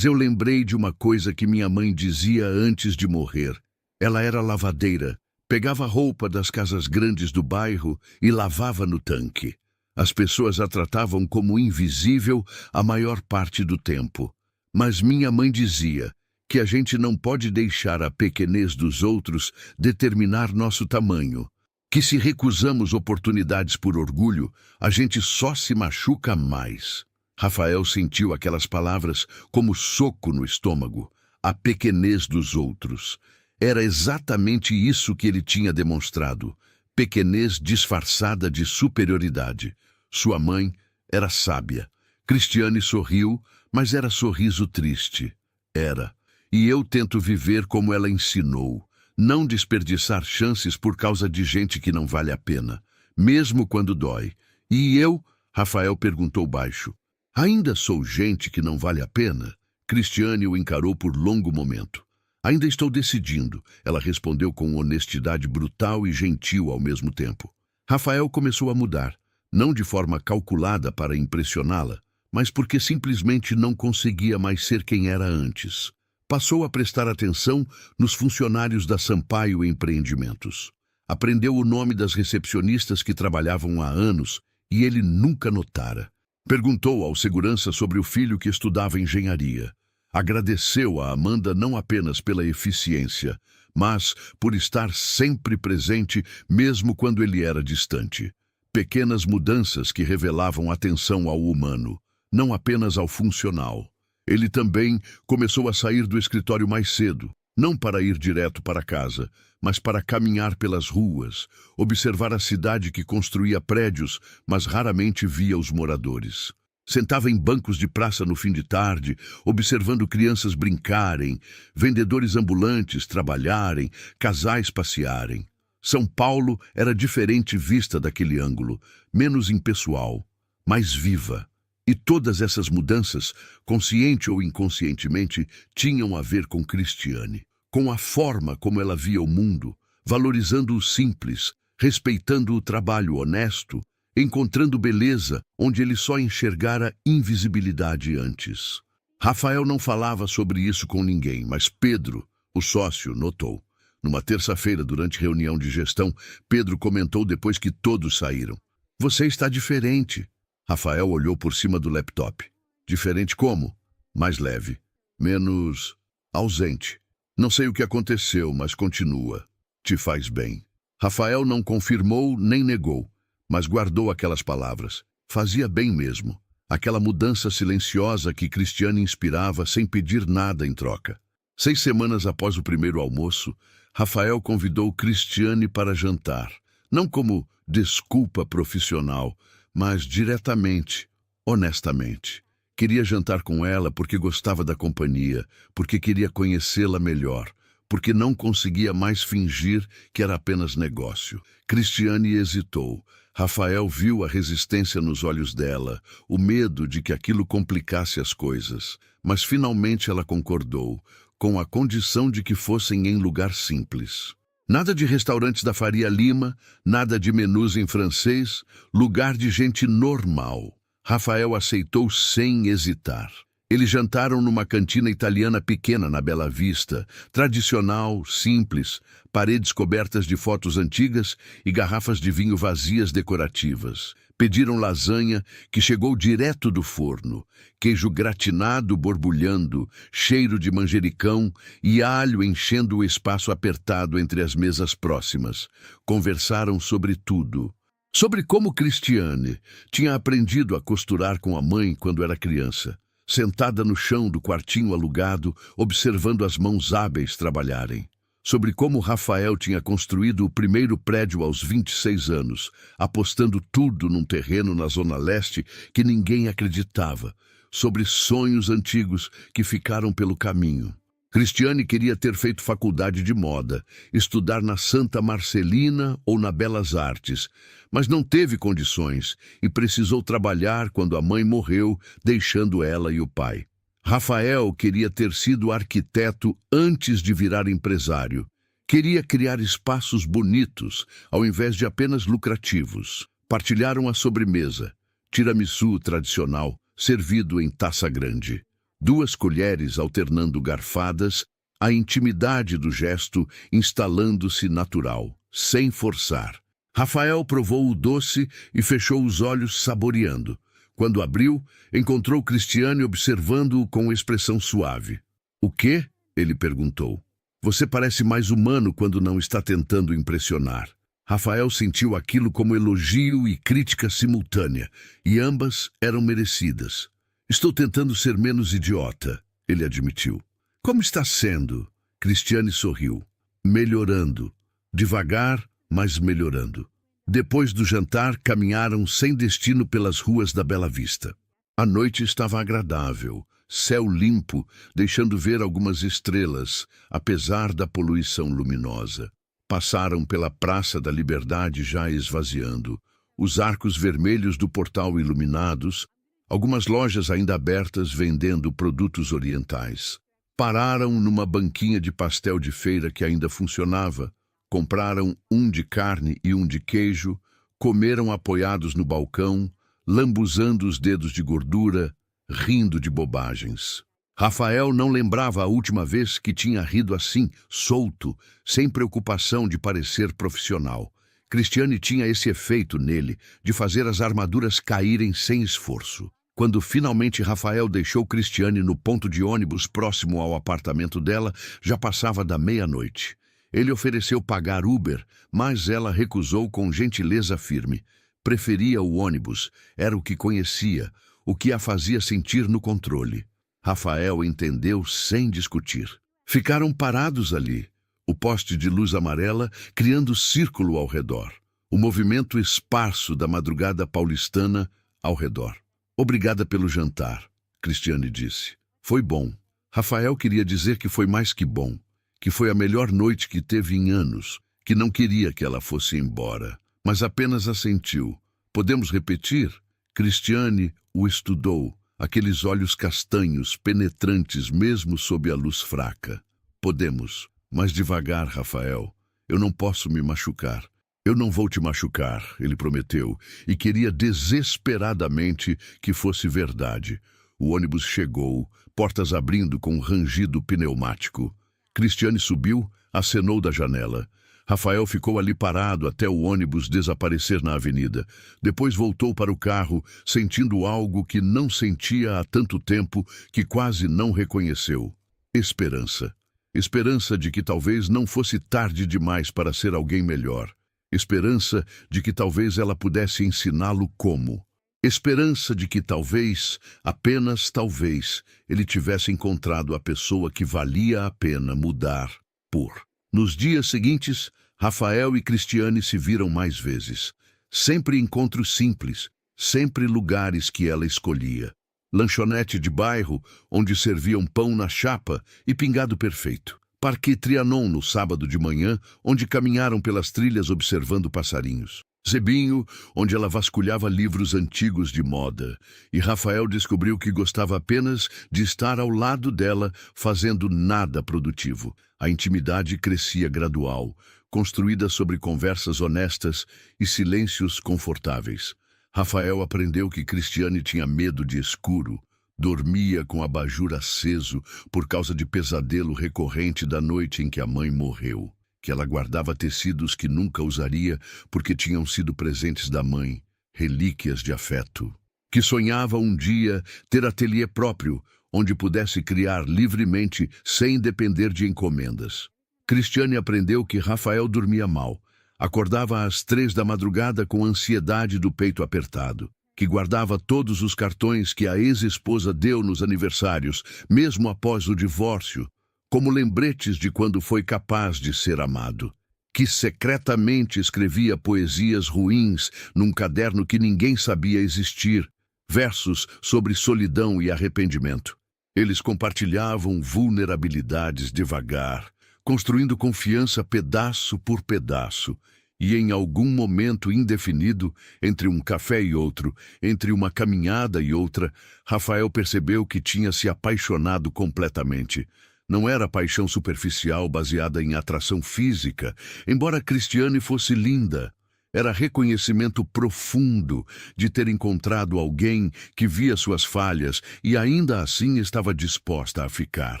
eu lembrei de uma coisa que minha mãe dizia antes de morrer. Ela era lavadeira, pegava roupa das casas grandes do bairro e lavava no tanque. As pessoas a tratavam como invisível a maior parte do tempo. Mas minha mãe dizia que a gente não pode deixar a pequenez dos outros determinar nosso tamanho. Que se recusamos oportunidades por orgulho, a gente só se machuca mais." Rafael sentiu aquelas palavras como soco no estômago. A pequenez dos outros. Era exatamente isso que ele tinha demonstrado. Pequenez disfarçada de superioridade. Sua mãe era sábia. Cristiane sorriu, mas era sorriso triste. Era. E eu tento viver como ela ensinou. Não desperdiçar chances por causa de gente que não vale a pena, mesmo quando dói. "E eu?" Rafael perguntou baixo. "Ainda sou gente que não vale a pena?" Cristiane o encarou por longo momento. "Ainda estou decidindo," ela respondeu com honestidade brutal e gentil ao mesmo tempo. Rafael começou a mudar, não de forma calculada para impressioná-la, mas porque simplesmente não conseguia mais ser quem era antes. Passou a prestar atenção nos funcionários da Sampaio Empreendimentos. Aprendeu o nome das recepcionistas que trabalhavam há anos e ele nunca notara. Perguntou ao segurança sobre o filho que estudava engenharia. Agradeceu a Amanda não apenas pela eficiência, mas por estar sempre presente mesmo quando ele era distante. Pequenas mudanças que revelavam atenção ao humano, não apenas ao funcional. Ele também começou a sair do escritório mais cedo, não para ir direto para casa, mas para caminhar pelas ruas, observar a cidade que construía prédios, mas raramente via os moradores. Sentava em bancos de praça no fim de tarde, observando crianças brincarem, vendedores ambulantes trabalharem, casais passearem. São Paulo era diferente vista daquele ângulo, menos impessoal, mais viva. E todas essas mudanças, consciente ou inconscientemente, tinham a ver com Cristiane, com a forma como ela via o mundo, valorizando o simples, respeitando o trabalho honesto, encontrando beleza onde ele só enxergara invisibilidade antes. Rafael não falava sobre isso com ninguém, mas Pedro, o sócio, notou. Numa terça-feira, durante reunião de gestão, Pedro comentou depois que todos saíram. "Você está diferente." Rafael olhou por cima do laptop. "Diferente como?" mais leve, menos ausente. Não sei o que aconteceu, mas continua. Te faz bem. Rafael não confirmou nem negou, mas guardou aquelas palavras. Fazia bem mesmo. Aquela mudança silenciosa que Cristiane inspirava sem pedir nada em troca. 6 semanas após o primeiro almoço, Rafael convidou Cristiane para jantar. Não como desculpa profissional, mas diretamente, honestamente. Queria jantar com ela porque gostava da companhia, porque queria conhecê-la melhor, porque não conseguia mais fingir que era apenas negócio. Cristiane hesitou. Rafael viu a resistência nos olhos dela, o medo de que aquilo complicasse as coisas. Mas finalmente ela concordou, com a condição de que fossem em lugar simples. Nada de restaurantes da Faria Lima, nada de menus em francês, lugar de gente normal. Rafael aceitou sem hesitar. Eles jantaram numa cantina italiana pequena na Bela Vista, tradicional, simples, paredes cobertas de fotos antigas e garrafas de vinho vazias decorativas. Pediram lasanha, que chegou direto do forno, queijo gratinado borbulhando, cheiro de manjericão e alho enchendo o espaço apertado entre as mesas próximas. Conversaram sobre tudo. Sobre como Cristiane tinha aprendido a costurar com a mãe quando era criança, sentada no chão do quartinho alugado, observando as mãos hábeis trabalharem. Sobre como Rafael tinha construído o primeiro prédio aos 26 anos, apostando tudo num terreno na Zona Leste que ninguém acreditava. Sobre sonhos antigos que ficaram pelo caminho. Cristiane queria ter feito faculdade de moda, estudar na Santa Marcelina ou na Belas Artes, mas não teve condições e precisou trabalhar quando a mãe morreu, deixando ela e o pai. Rafael queria ter sido arquiteto antes de virar empresário. Queria criar espaços bonitos, ao invés de apenas lucrativos. Partilharam a sobremesa, tiramisu tradicional, servido em taça grande. 2 colheres alternando garfadas, a intimidade do gesto instalando-se natural, sem forçar. Rafael provou o doce e fechou os olhos saboreando. Quando abriu, encontrou Cristiane observando-o com expressão suave. "O quê?" ele perguntou. "Você parece mais humano quando não está tentando impressionar." Rafael sentiu aquilo como elogio e crítica simultânea, e ambas eram merecidas. "Estou tentando ser menos idiota", ele admitiu. "Como está sendo?" Cristiane sorriu. "Melhorando. Devagar, mas melhorando." Depois do jantar, caminharam sem destino pelas ruas da Bela Vista. A noite estava agradável, céu limpo, deixando ver algumas estrelas, apesar da poluição luminosa. Passaram pela Praça da Liberdade já esvaziando, os arcos vermelhos do portal iluminados, algumas lojas ainda abertas vendendo produtos orientais. Pararam numa banquinha de pastel de feira que ainda funcionava. Compraram um de carne e um de queijo, comeram apoiados no balcão, lambuzando os dedos de gordura, rindo de bobagens. Rafael não lembrava a última vez que tinha rido assim, solto, sem preocupação de parecer profissional. Cristiane tinha esse efeito nele, de fazer as armaduras caírem sem esforço. Quando finalmente Rafael deixou Cristiane no ponto de ônibus próximo ao apartamento dela, já passava da meia-noite. Ele ofereceu pagar Uber, mas ela recusou com gentileza firme. Preferia o ônibus, era o que conhecia, o que a fazia sentir no controle. Rafael entendeu sem discutir. Ficaram parados ali, o poste de luz amarela criando círculo ao redor, o movimento esparso da madrugada paulistana ao redor. "Obrigada pelo jantar", Cristiane disse. "Foi bom." Rafael queria dizer que foi mais que bom, que foi a melhor noite que teve em anos, que não queria que ela fosse embora, mas apenas assentiu. "Podemos repetir?" Cristiane o estudou, aqueles olhos castanhos, penetrantes mesmo sob a luz fraca. "Podemos, mas devagar, Rafael. Eu não posso me machucar." "Eu não vou te machucar", ele prometeu, e queria desesperadamente que fosse verdade. O ônibus chegou, portas abrindo com um rangido pneumático. Cristiane subiu, acenou da janela. Rafael ficou ali parado até o ônibus desaparecer na avenida. Depois voltou para o carro, sentindo algo que não sentia há tanto tempo que quase não reconheceu. Esperança. Esperança de que talvez não fosse tarde demais para ser alguém melhor. Esperança de que talvez ela pudesse ensiná-lo como. Esperança de que talvez, apenas talvez, ele tivesse encontrado a pessoa que valia a pena mudar por. Nos dias seguintes, Rafael e Cristiane se viram mais vezes. Sempre encontros simples, sempre lugares que ela escolhia. Lanchonete de bairro, onde serviam pão na chapa e pingado perfeito. Parque Trianon no sábado de manhã, onde caminharam pelas trilhas observando passarinhos. Zebinho, onde ela vasculhava livros antigos de moda. E Rafael descobriu que gostava apenas de estar ao lado dela, fazendo nada produtivo. A intimidade crescia gradual, construída sobre conversas honestas e silêncios confortáveis. Rafael aprendeu que Cristiane tinha medo de escuro. Dormia com o abajur aceso por causa de pesadelo recorrente da noite em que a mãe morreu. Que ela guardava tecidos que nunca usaria porque tinham sido presentes da mãe, relíquias de afeto. Que sonhava um dia ter ateliê próprio, onde pudesse criar livremente sem depender de encomendas. Cristiane aprendeu que Rafael dormia mal. Acordava às 3 da madrugada com ansiedade do peito apertado. Que guardava todos os cartões que a ex-esposa deu nos aniversários, mesmo após o divórcio, como lembretes de quando foi capaz de ser amado. Que secretamente escrevia poesias ruins num caderno que ninguém sabia existir, versos sobre solidão e arrependimento. Eles compartilhavam vulnerabilidades devagar, construindo confiança pedaço por pedaço, e em algum momento indefinido, entre um café e outro, entre uma caminhada e outra, Rafael percebeu que tinha se apaixonado completamente. Não era paixão superficial baseada em atração física, embora Cristiane fosse linda. Era reconhecimento profundo de ter encontrado alguém que via suas falhas e ainda assim estava disposta a ficar.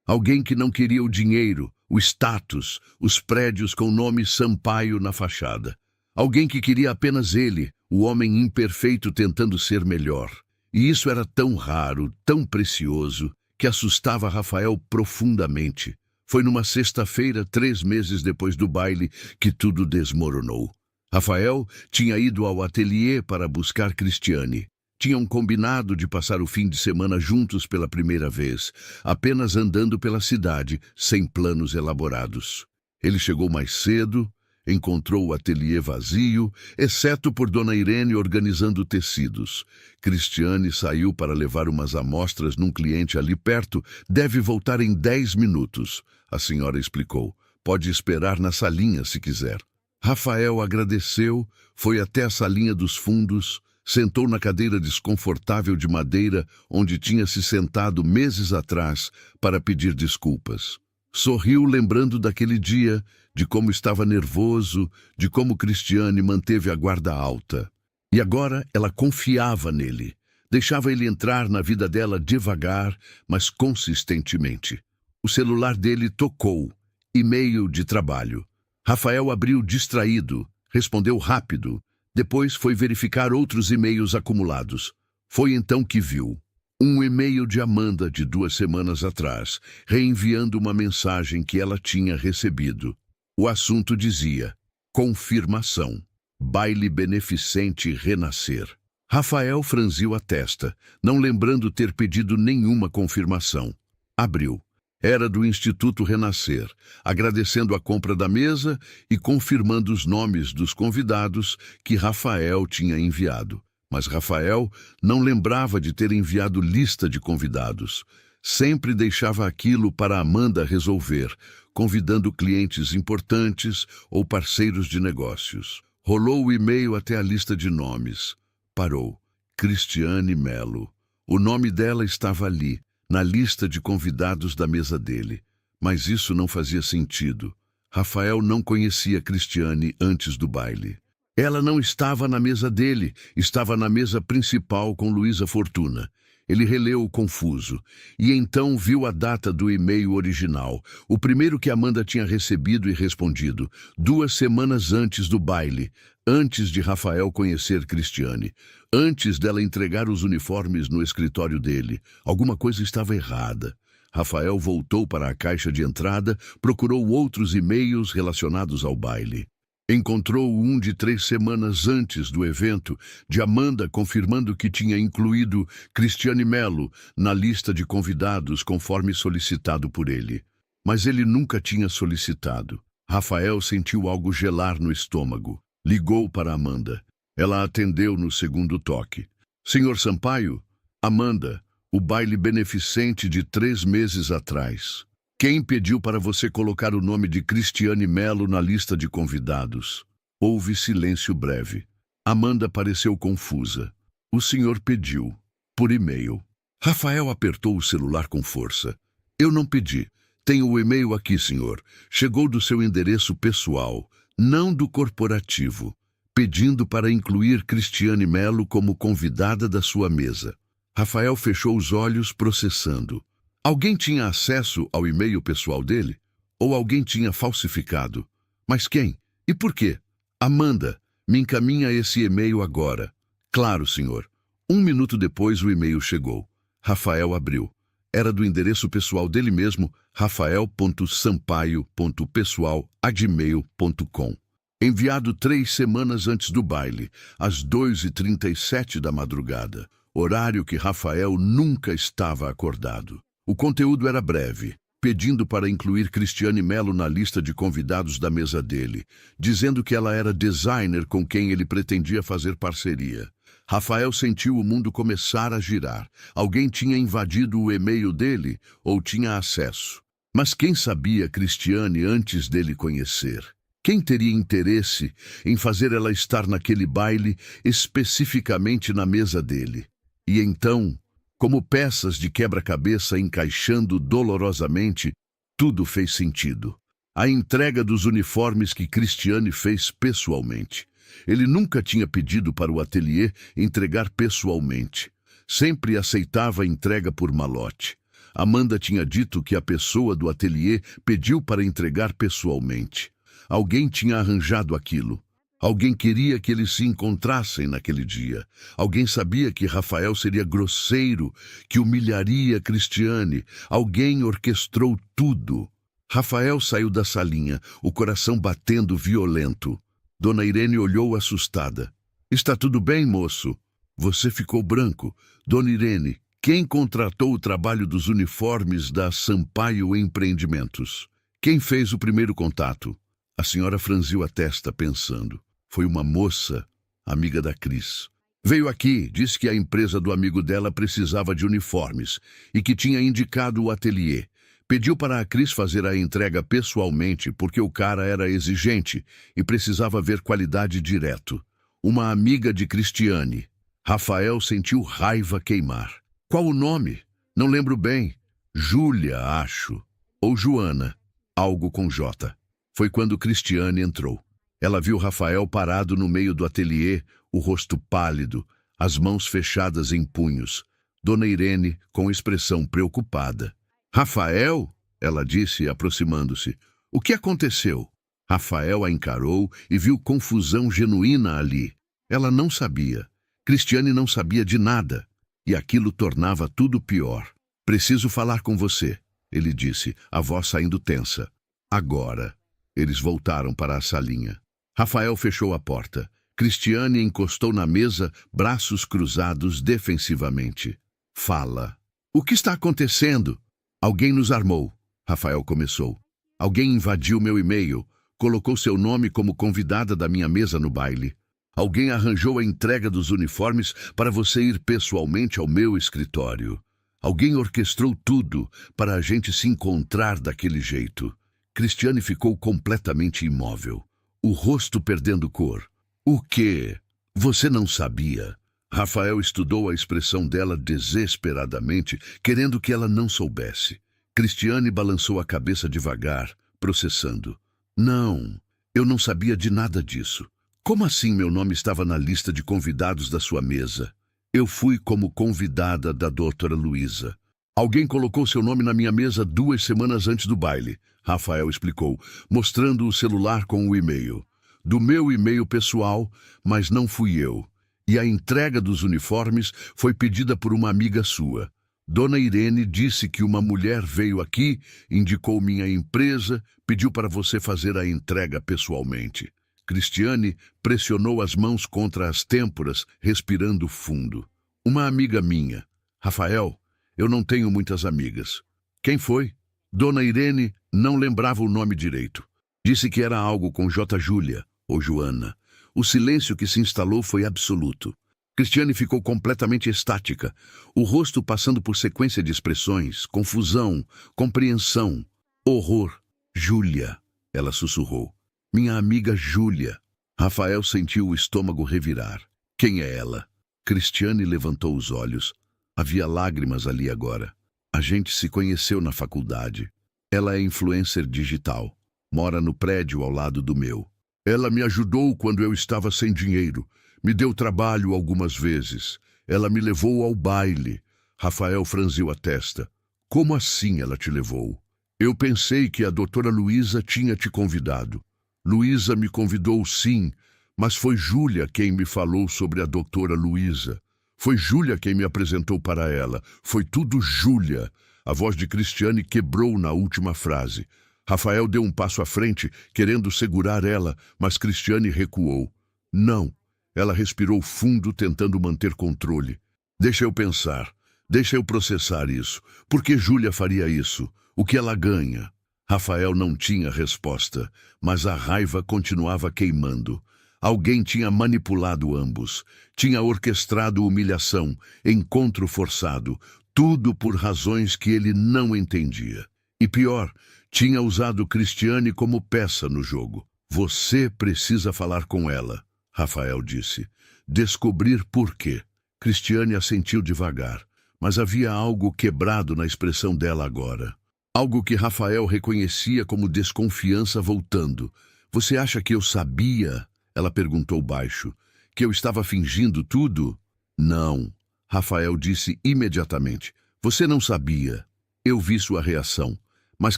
Alguém que não queria o dinheiro, o status, os prédios com o nome Sampaio na fachada. Alguém que queria apenas ele, o homem imperfeito tentando ser melhor. E isso era tão raro, tão precioso, que assustava Rafael profundamente. Foi numa sexta-feira, 3 meses depois do baile, que tudo desmoronou. Rafael tinha ido ao ateliê para buscar Cristiane. Tinham combinado de passar o fim de semana juntos pela primeira vez, apenas andando pela cidade, sem planos elaborados. Ele chegou mais cedo, encontrou o ateliê vazio, exceto por Dona Irene organizando tecidos. Cristiane saiu para levar umas amostras num cliente ali perto. Deve voltar em 10 minutos, a senhora explicou. Pode esperar na salinha se quiser. Rafael agradeceu, foi até a salinha dos fundos, sentou na cadeira desconfortável de madeira onde tinha se sentado meses atrás para pedir desculpas. Sorriu lembrando daquele dia, de como estava nervoso, de como Cristiane manteve a guarda alta. E agora ela confiava nele. Deixava ele entrar na vida dela devagar, mas consistentemente. O celular dele tocou. E-mail de trabalho. Rafael abriu distraído, respondeu rápido. Depois foi verificar outros e-mails acumulados. Foi então que viu um e-mail de Amanda de 2 semanas atrás, reenviando uma mensagem que ela tinha recebido. O assunto dizia: confirmação. Baile beneficente renascer. Rafael franziu a testa, não lembrando ter pedido nenhuma confirmação. Abriu. Era do Instituto Renascer, agradecendo a compra da mesa e confirmando os nomes dos convidados que Rafael tinha enviado. Mas Rafael não lembrava de ter enviado lista de convidados. Sempre deixava aquilo para Amanda resolver, convidando clientes importantes ou parceiros de negócios. Rolou o e-mail até a lista de nomes. Parou. Cristiane Melo. O nome dela estava ali, na lista de convidados da mesa dele. Mas isso não fazia sentido. Rafael não conhecia Cristiane antes do baile. Ela não estava na mesa dele, estava na mesa principal com Luísa Fortuna. Ele releu confuso, e então viu a data do e-mail original, o primeiro que Amanda tinha recebido e respondido, 2 semanas antes do baile, antes de Rafael conhecer Cristiane, antes dela entregar os uniformes no escritório dele. Alguma coisa estava errada. Rafael voltou para a caixa de entrada, procurou outros e-mails relacionados ao baile. Encontrou um de 3 semanas antes do evento, de Amanda confirmando que tinha incluído Cristiane Melo na lista de convidados conforme solicitado por ele. Mas ele nunca tinha solicitado. Rafael sentiu algo gelar no estômago. Ligou para Amanda. Ela atendeu no segundo toque. Senhor Sampaio? Amanda, o baile beneficente de 3 meses atrás. Quem pediu para você colocar o nome de Cristiane Melo na lista de convidados? Houve silêncio breve. Amanda pareceu confusa. O senhor pediu. Por e-mail. Rafael apertou o celular com força. Eu não pedi. Tenho o e-mail aqui, senhor. Chegou do seu endereço pessoal, não do corporativo, pedindo para incluir Cristiane Melo como convidada da sua mesa. Rafael fechou os olhos, processando. Alguém tinha acesso ao e-mail pessoal dele? Ou alguém tinha falsificado? Mas quem? E por quê? Amanda, me encaminha esse e-mail agora. Claro, senhor. 1 minuto depois o e-mail chegou. Rafael abriu. Era do endereço pessoal dele mesmo, rafael.sampaio.pessoal@gmail.com. Enviado 3 semanas antes do baile, às 2h37 da madrugada, horário que Rafael nunca estava acordado. O conteúdo era breve, pedindo para incluir Cristiane Melo na lista de convidados da mesa dele, dizendo que ela era designer com quem ele pretendia fazer parceria. Rafael sentiu o mundo começar a girar. Alguém tinha invadido o e-mail dele ou tinha acesso. Mas quem sabia Cristiane antes dele conhecer? Quem teria interesse em fazer ela estar naquele baile, especificamente na mesa dele? E então, como peças de quebra-cabeça encaixando dolorosamente, tudo fez sentido. A entrega dos uniformes que Cristiane fez pessoalmente. Ele nunca tinha pedido para o ateliê entregar pessoalmente. Sempre aceitava a entrega por malote. Amanda tinha dito que a pessoa do ateliê pediu para entregar pessoalmente. Alguém tinha arranjado aquilo. Alguém queria que eles se encontrassem naquele dia. Alguém sabia que Rafael seria grosseiro, que humilharia Cristiane. Alguém orquestrou tudo. Rafael saiu da salinha, o coração batendo violento. Dona Irene olhou assustada. Está tudo bem, moço? Você ficou branco. Dona Irene, quem contratou o trabalho dos uniformes da Sampaio Empreendimentos? Quem fez o primeiro contato? A senhora franziu a testa pensando. Foi uma moça, amiga da Cris. Veio aqui, disse que a empresa do amigo dela precisava de uniformes e que tinha indicado o ateliê. Pediu para a Cris fazer a entrega pessoalmente porque o cara era exigente e precisava ver qualidade direto. Uma amiga de Cristiane. Rafael sentiu raiva queimar. Qual o nome? Não lembro bem. Júlia, acho. Ou Joana. Algo com J. Foi quando Cristiane entrou. Ela viu Rafael parado no meio do ateliê, o rosto pálido, as mãos fechadas em punhos. Dona Irene, com expressão preocupada. Rafael? Ela disse, aproximando-se. O que aconteceu? Rafael a encarou e viu confusão genuína ali. Ela não sabia. Cristiane não sabia de nada. E aquilo tornava tudo pior. Preciso falar com você, ele disse, a voz saindo tensa. Agora. Eles voltaram para a salinha. Rafael fechou a porta. Cristiane encostou na mesa, braços cruzados defensivamente. Fala. O que está acontecendo? Alguém nos armou. Rafael começou. Alguém invadiu meu e-mail, colocou seu nome como convidada da minha mesa no baile. Alguém arranjou a entrega dos uniformes para você ir pessoalmente ao meu escritório. Alguém orquestrou tudo para a gente se encontrar daquele jeito. Cristiane ficou completamente imóvel, o rosto perdendo cor. O quê? Você não sabia? Rafael estudou a expressão dela desesperadamente, querendo que ela não soubesse. Cristiane balançou a cabeça devagar, processando. Não, eu não sabia de nada disso. Como assim meu nome estava na lista de convidados da sua mesa? Eu fui como convidada da doutora Luísa. Alguém colocou seu nome na minha mesa 2 semanas antes do baile, Rafael explicou, mostrando o celular com o e-mail. Do meu e-mail pessoal, mas não fui eu. E a entrega dos uniformes foi pedida por uma amiga sua. Dona Irene disse que uma mulher veio aqui, indicou minha empresa, pediu para você fazer a entrega pessoalmente. Cristiane pressionou as mãos contra as têmporas, respirando fundo. Uma amiga minha. Rafael, eu não tenho muitas amigas. Quem foi? Dona Irene não lembrava o nome direito. Disse que era algo com J. Júlia, ou Joana. O silêncio que se instalou foi absoluto. Cristiane ficou completamente estática, o rosto passando por sequência de expressões, confusão, compreensão, horror. Júlia, ela sussurrou. Minha amiga Júlia. Rafael sentiu o estômago revirar. Quem é ela? Cristiane levantou os olhos. Havia lágrimas ali agora. A gente se conheceu na faculdade. Ela é influencer digital. Mora no prédio ao lado do meu. Ela me ajudou quando eu estava sem dinheiro. Me deu trabalho algumas vezes. Ela me levou ao baile. Rafael franziu a testa. Como assim ela te levou? Eu pensei que a doutora Luísa tinha te convidado. Luísa me convidou sim, mas foi Júlia quem me falou sobre a doutora Luísa. Foi Júlia quem me apresentou para ela. Foi tudo Júlia. A voz de Cristiane quebrou na última frase. Rafael deu um passo à frente, querendo segurar ela, mas Cristiane recuou. Não. Ela respirou fundo, tentando manter controle. Deixa eu pensar. Deixa eu processar isso. Por que Júlia faria isso? O que ela ganha? Rafael não tinha resposta, mas a raiva continuava queimando. Alguém tinha manipulado ambos. Tinha orquestrado humilhação, encontro forçado, tudo por razões que ele não entendia. E pior, tinha usado Cristiane como peça no jogo. Você precisa falar com ela, Rafael disse. Descobrir por quê. Cristiane assentiu devagar, mas havia algo quebrado na expressão dela agora. Algo que Rafael reconhecia como desconfiança voltando. Você acha que eu sabia? Ela perguntou baixo. Que eu estava fingindo tudo? Não, Rafael disse imediatamente. Você não sabia. Eu vi sua reação. Mas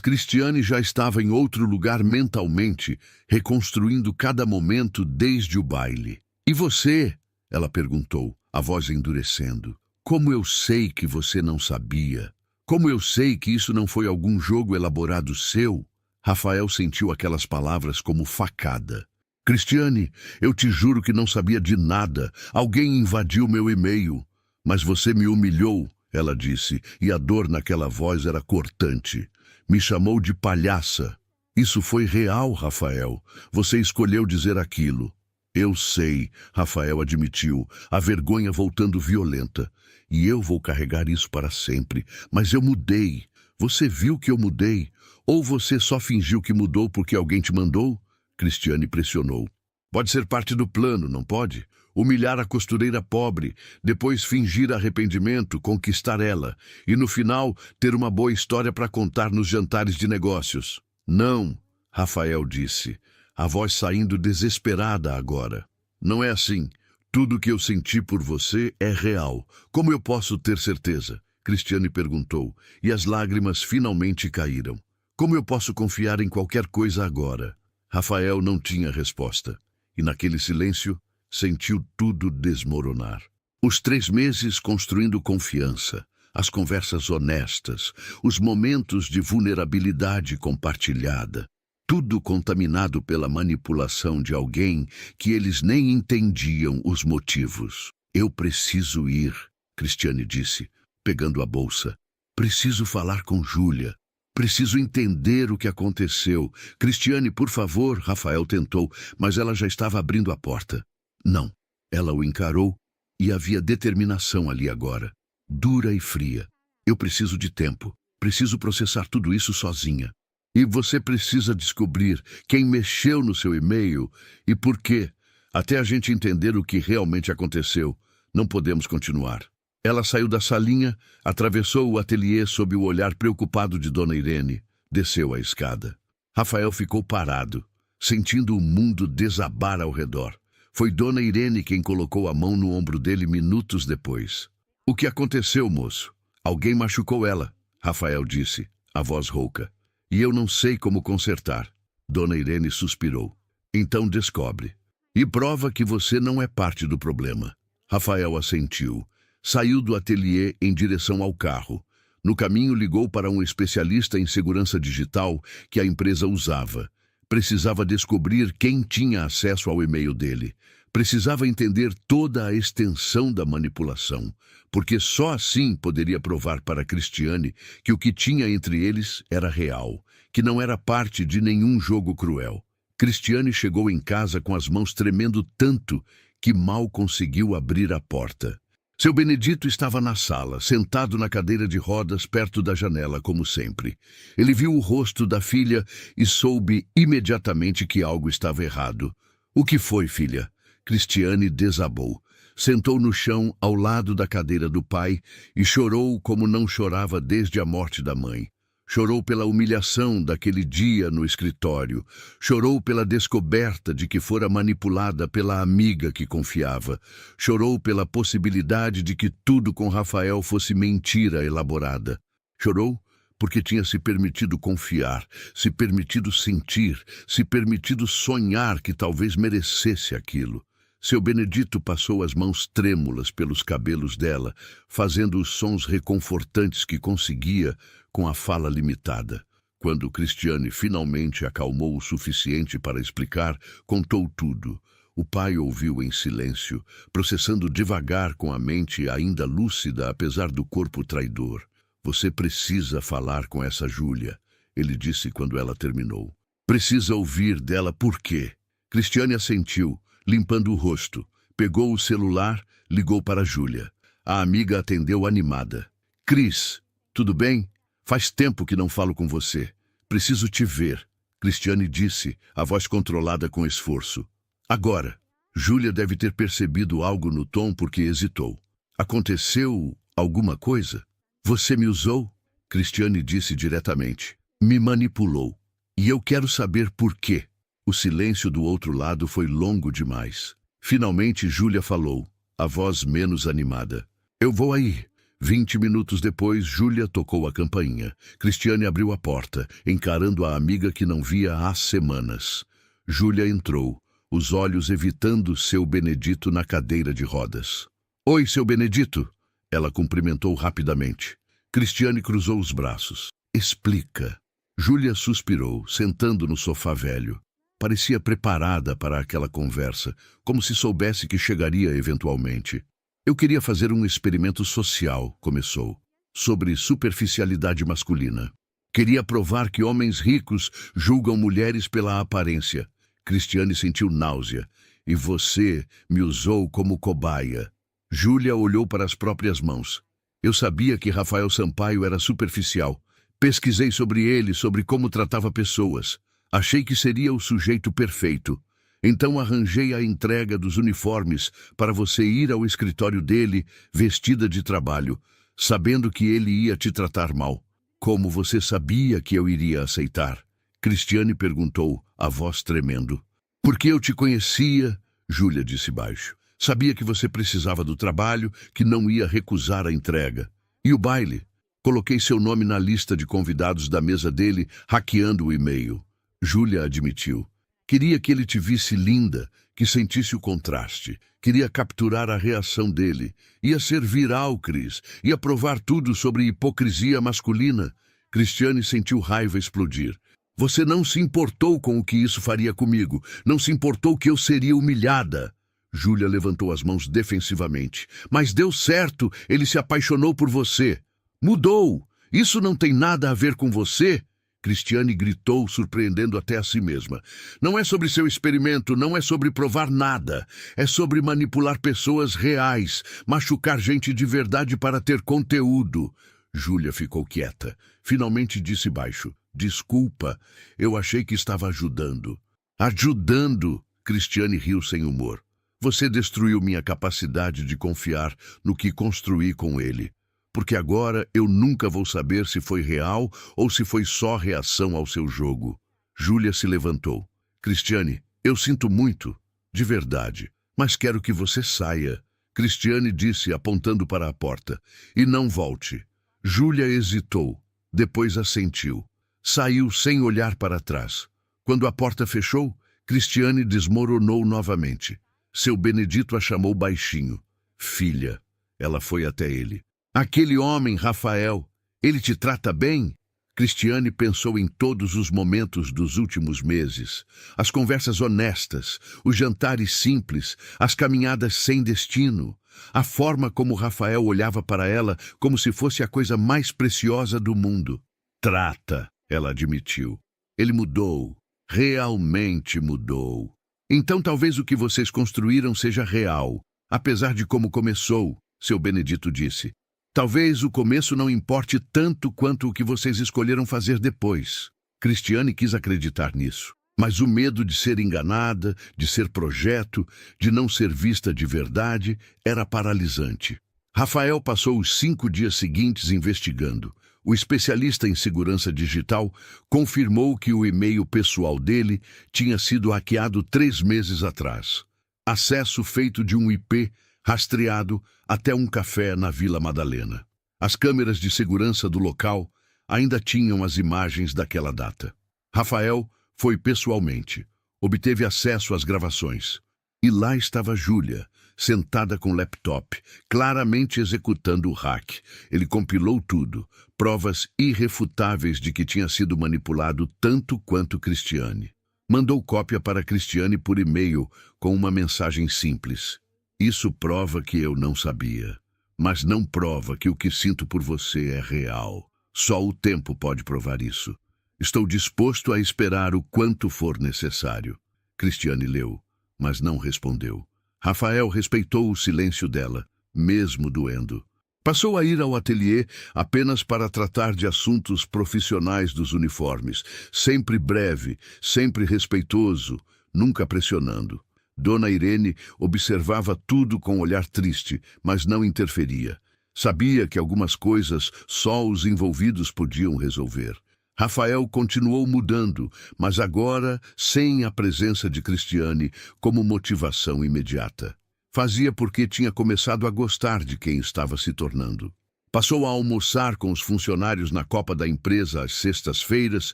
Cristiane já estava em outro lugar mentalmente, reconstruindo cada momento desde o baile. E você? Ela perguntou, a voz endurecendo. Como eu sei que você não sabia? Como eu sei que isso não foi algum jogo elaborado seu? Rafael sentiu aquelas palavras como facada. Cristiane, eu te juro que não sabia de nada. Alguém invadiu meu e-mail. Mas você me humilhou, ela disse, e a dor naquela voz era cortante. Me chamou de palhaça. Isso foi real, Rafael. Você escolheu dizer aquilo. Eu sei, Rafael admitiu, a vergonha voltando violenta. E eu vou carregar isso para sempre. Mas eu mudei. Você viu que eu mudei? Ou você só fingiu que mudou porque alguém te mandou? Cristiane pressionou. Pode ser parte do plano, não pode? Humilhar a costureira pobre, depois fingir arrependimento, conquistar ela, e no final ter uma boa história para contar nos jantares de negócios. Não, Rafael disse, a voz saindo desesperada agora. Não é assim. Tudo que eu senti por você é real. Como eu posso ter certeza? Cristiane perguntou, e as lágrimas finalmente caíram. Como eu posso confiar em qualquer coisa agora? Rafael não tinha resposta, e naquele silêncio sentiu tudo desmoronar. Os 3 meses construindo confiança, as conversas honestas, os momentos de vulnerabilidade compartilhada, tudo contaminado pela manipulação de alguém que eles nem entendiam os motivos. Eu preciso ir, Cristiane disse, pegando a bolsa. Preciso falar com Júlia. Preciso entender o que aconteceu. Cristiane, por favor, Rafael tentou, mas ela já estava abrindo a porta. Não. Ela o encarou e havia determinação ali agora, dura e fria. Eu preciso de tempo. Preciso processar tudo isso sozinha. E você precisa descobrir quem mexeu no seu e-mail e por quê. Até a gente entender o que realmente aconteceu, não podemos continuar. Ela saiu da salinha, atravessou o ateliê sob o olhar preocupado de Dona Irene, desceu a escada. Rafael ficou parado, sentindo o mundo desabar ao redor. Foi Dona Irene quem colocou a mão no ombro dele minutos depois. O que aconteceu, moço? Alguém machucou ela, Rafael disse, a voz rouca. E eu não sei como consertar. Dona Irene suspirou. Então descobre. E prova que você não é parte do problema. Rafael assentiu. Saiu do ateliê em direção ao carro. No caminho ligou para um especialista em segurança digital que a empresa usava. Precisava descobrir quem tinha acesso ao e-mail dele. Precisava entender toda a extensão da manipulação, porque só assim poderia provar para Cristiane que o que tinha entre eles era real, que não era parte de nenhum jogo cruel. Cristiane chegou em casa com as mãos tremendo tanto que mal conseguiu abrir a porta. Seu Benedito estava na sala, sentado na cadeira de rodas perto da janela, como sempre. Ele viu o rosto da filha e soube imediatamente que algo estava errado. O que foi, filha? Cristiane desabou. Sentou no chão ao lado da cadeira do pai e chorou como não chorava desde a morte da mãe. Chorou pela humilhação daquele dia no escritório. Chorou pela descoberta de que fora manipulada pela amiga que confiava. Chorou pela possibilidade de que tudo com Rafael fosse mentira elaborada. Chorou porque tinha se permitido confiar, se permitido sentir, se permitido sonhar que talvez merecesse aquilo. Seu Benedito passou as mãos trêmulas pelos cabelos dela, fazendo os sons reconfortantes que conseguia com a fala limitada. Quando Cristiane finalmente acalmou o suficiente para explicar, contou tudo. O pai ouviu em silêncio, processando devagar com a mente ainda lúcida apesar do corpo traidor. Você precisa falar com essa Júlia, ele disse quando ela terminou. Precisa ouvir dela por quê. Cristiane assentiu, limpando o rosto. Pegou o celular, ligou para Júlia. A amiga atendeu animada. Cris, tudo bem? Faz tempo que não falo com você. Preciso te ver, Cristiane disse, a voz controlada com esforço. Agora. Júlia deve ter percebido algo no tom porque hesitou. Aconteceu alguma coisa? Você me usou? Cristiane disse diretamente. Me manipulou. E eu quero saber por quê. O silêncio do outro lado foi longo demais. Finalmente Júlia falou, a voz menos animada. Eu vou aí. 20 minutos depois, Júlia tocou a campainha. Cristiane abriu a porta, encarando a amiga que não via há semanas. Júlia entrou, os olhos evitando seu Benedito na cadeira de rodas. Oi, seu Benedito! Ela cumprimentou rapidamente. Cristiane cruzou os braços. Explica. Júlia suspirou, sentando no sofá velho. Parecia preparada para aquela conversa, como se soubesse que chegaria eventualmente. Eu queria fazer um experimento social, começou, sobre superficialidade masculina. Queria provar que homens ricos julgam mulheres pela aparência. Cristiane sentiu náusea. E você me usou como cobaia. Júlia olhou para as próprias mãos. Eu sabia que Rafael Sampaio era superficial. Pesquisei sobre ele, sobre como tratava pessoas. Achei que seria o sujeito perfeito. Então arranjei a entrega dos uniformes para você ir ao escritório dele, vestida de trabalho, sabendo que ele ia te tratar mal. Como você sabia que eu iria aceitar? Cristiane perguntou, a voz tremendo. Porque eu te conhecia, Júlia disse baixo. Sabia que você precisava do trabalho, que não ia recusar a entrega. E o baile? Coloquei seu nome na lista de convidados da mesa dele, hackeando o e-mail. Júlia admitiu. Queria que ele te visse linda, que sentisse o contraste. Queria capturar a reação dele. Ia ser viral, Cris. Ia provar tudo sobre hipocrisia masculina. Cristiane sentiu raiva explodir. Você não se importou com o que isso faria comigo. Não se importou que eu seria humilhada. Júlia levantou as mãos defensivamente. Mas deu certo. Ele se apaixonou por você. Mudou. Isso não tem nada a ver com você? Cristiane gritou, surpreendendo até a si mesma. Não é sobre seu experimento, não é sobre provar nada. É sobre manipular pessoas reais, machucar gente de verdade para ter conteúdo. Júlia ficou quieta. Finalmente disse baixo. Desculpa, eu achei que estava ajudando. Ajudando? Cristiane riu sem humor. Você destruiu minha capacidade de confiar no que construí com ele. Porque agora eu nunca vou saber se foi real ou se foi só reação ao seu jogo. Júlia se levantou. Cristiane, eu sinto muito, de verdade. Mas quero que você saia, Cristiane disse, apontando para a porta. E não volte. Júlia hesitou, depois assentiu. Saiu sem olhar para trás. Quando a porta fechou, Cristiane desmoronou novamente. Seu Benedito a chamou baixinho. Filha. Ela foi até ele. Aquele homem, Rafael, ele te trata bem? Cristiane pensou em todos os momentos dos últimos meses. As conversas honestas, os jantares simples, as caminhadas sem destino. A forma como Rafael olhava para ela como se fosse a coisa mais preciosa do mundo. Trata, ela admitiu. Ele mudou. Realmente mudou. Então talvez o que vocês construíram seja real, apesar de como começou, seu Benedito disse. Talvez o começo não importe tanto quanto o que vocês escolheram fazer depois. Cristiane quis acreditar nisso. Mas o medo de ser enganada, de ser projeto, de não ser vista de verdade, era paralisante. Rafael passou os 5 dias seguintes investigando. O especialista em segurança digital confirmou que o e-mail pessoal dele tinha sido hackeado 3 meses atrás. Acesso feito de um IP rastreado até um café na Vila Madalena. As câmeras de segurança do local ainda tinham as imagens daquela data. Rafael foi pessoalmente, obteve acesso às gravações. E lá estava Júlia, sentada com o laptop, claramente executando o hack. Ele compilou tudo, provas irrefutáveis de que tinha sido manipulado tanto quanto Cristiane. Mandou cópia para Cristiane por e-mail com uma mensagem simples. Isso prova que eu não sabia, mas não prova que o que sinto por você é real. Só o tempo pode provar isso. Estou disposto a esperar o quanto for necessário. Cristiane leu, mas não respondeu. Rafael respeitou o silêncio dela, mesmo doendo. Passou a ir ao ateliê apenas para tratar de assuntos profissionais dos uniformes, sempre breve, sempre respeitoso, nunca pressionando. Dona Irene observava tudo com um olhar triste, mas não interferia. Sabia que algumas coisas só os envolvidos podiam resolver. Rafael continuou mudando, mas agora sem a presença de Cristiane como motivação imediata. Fazia porque tinha começado a gostar de quem estava se tornando. Passou a almoçar com os funcionários na copa da empresa às sextas-feiras,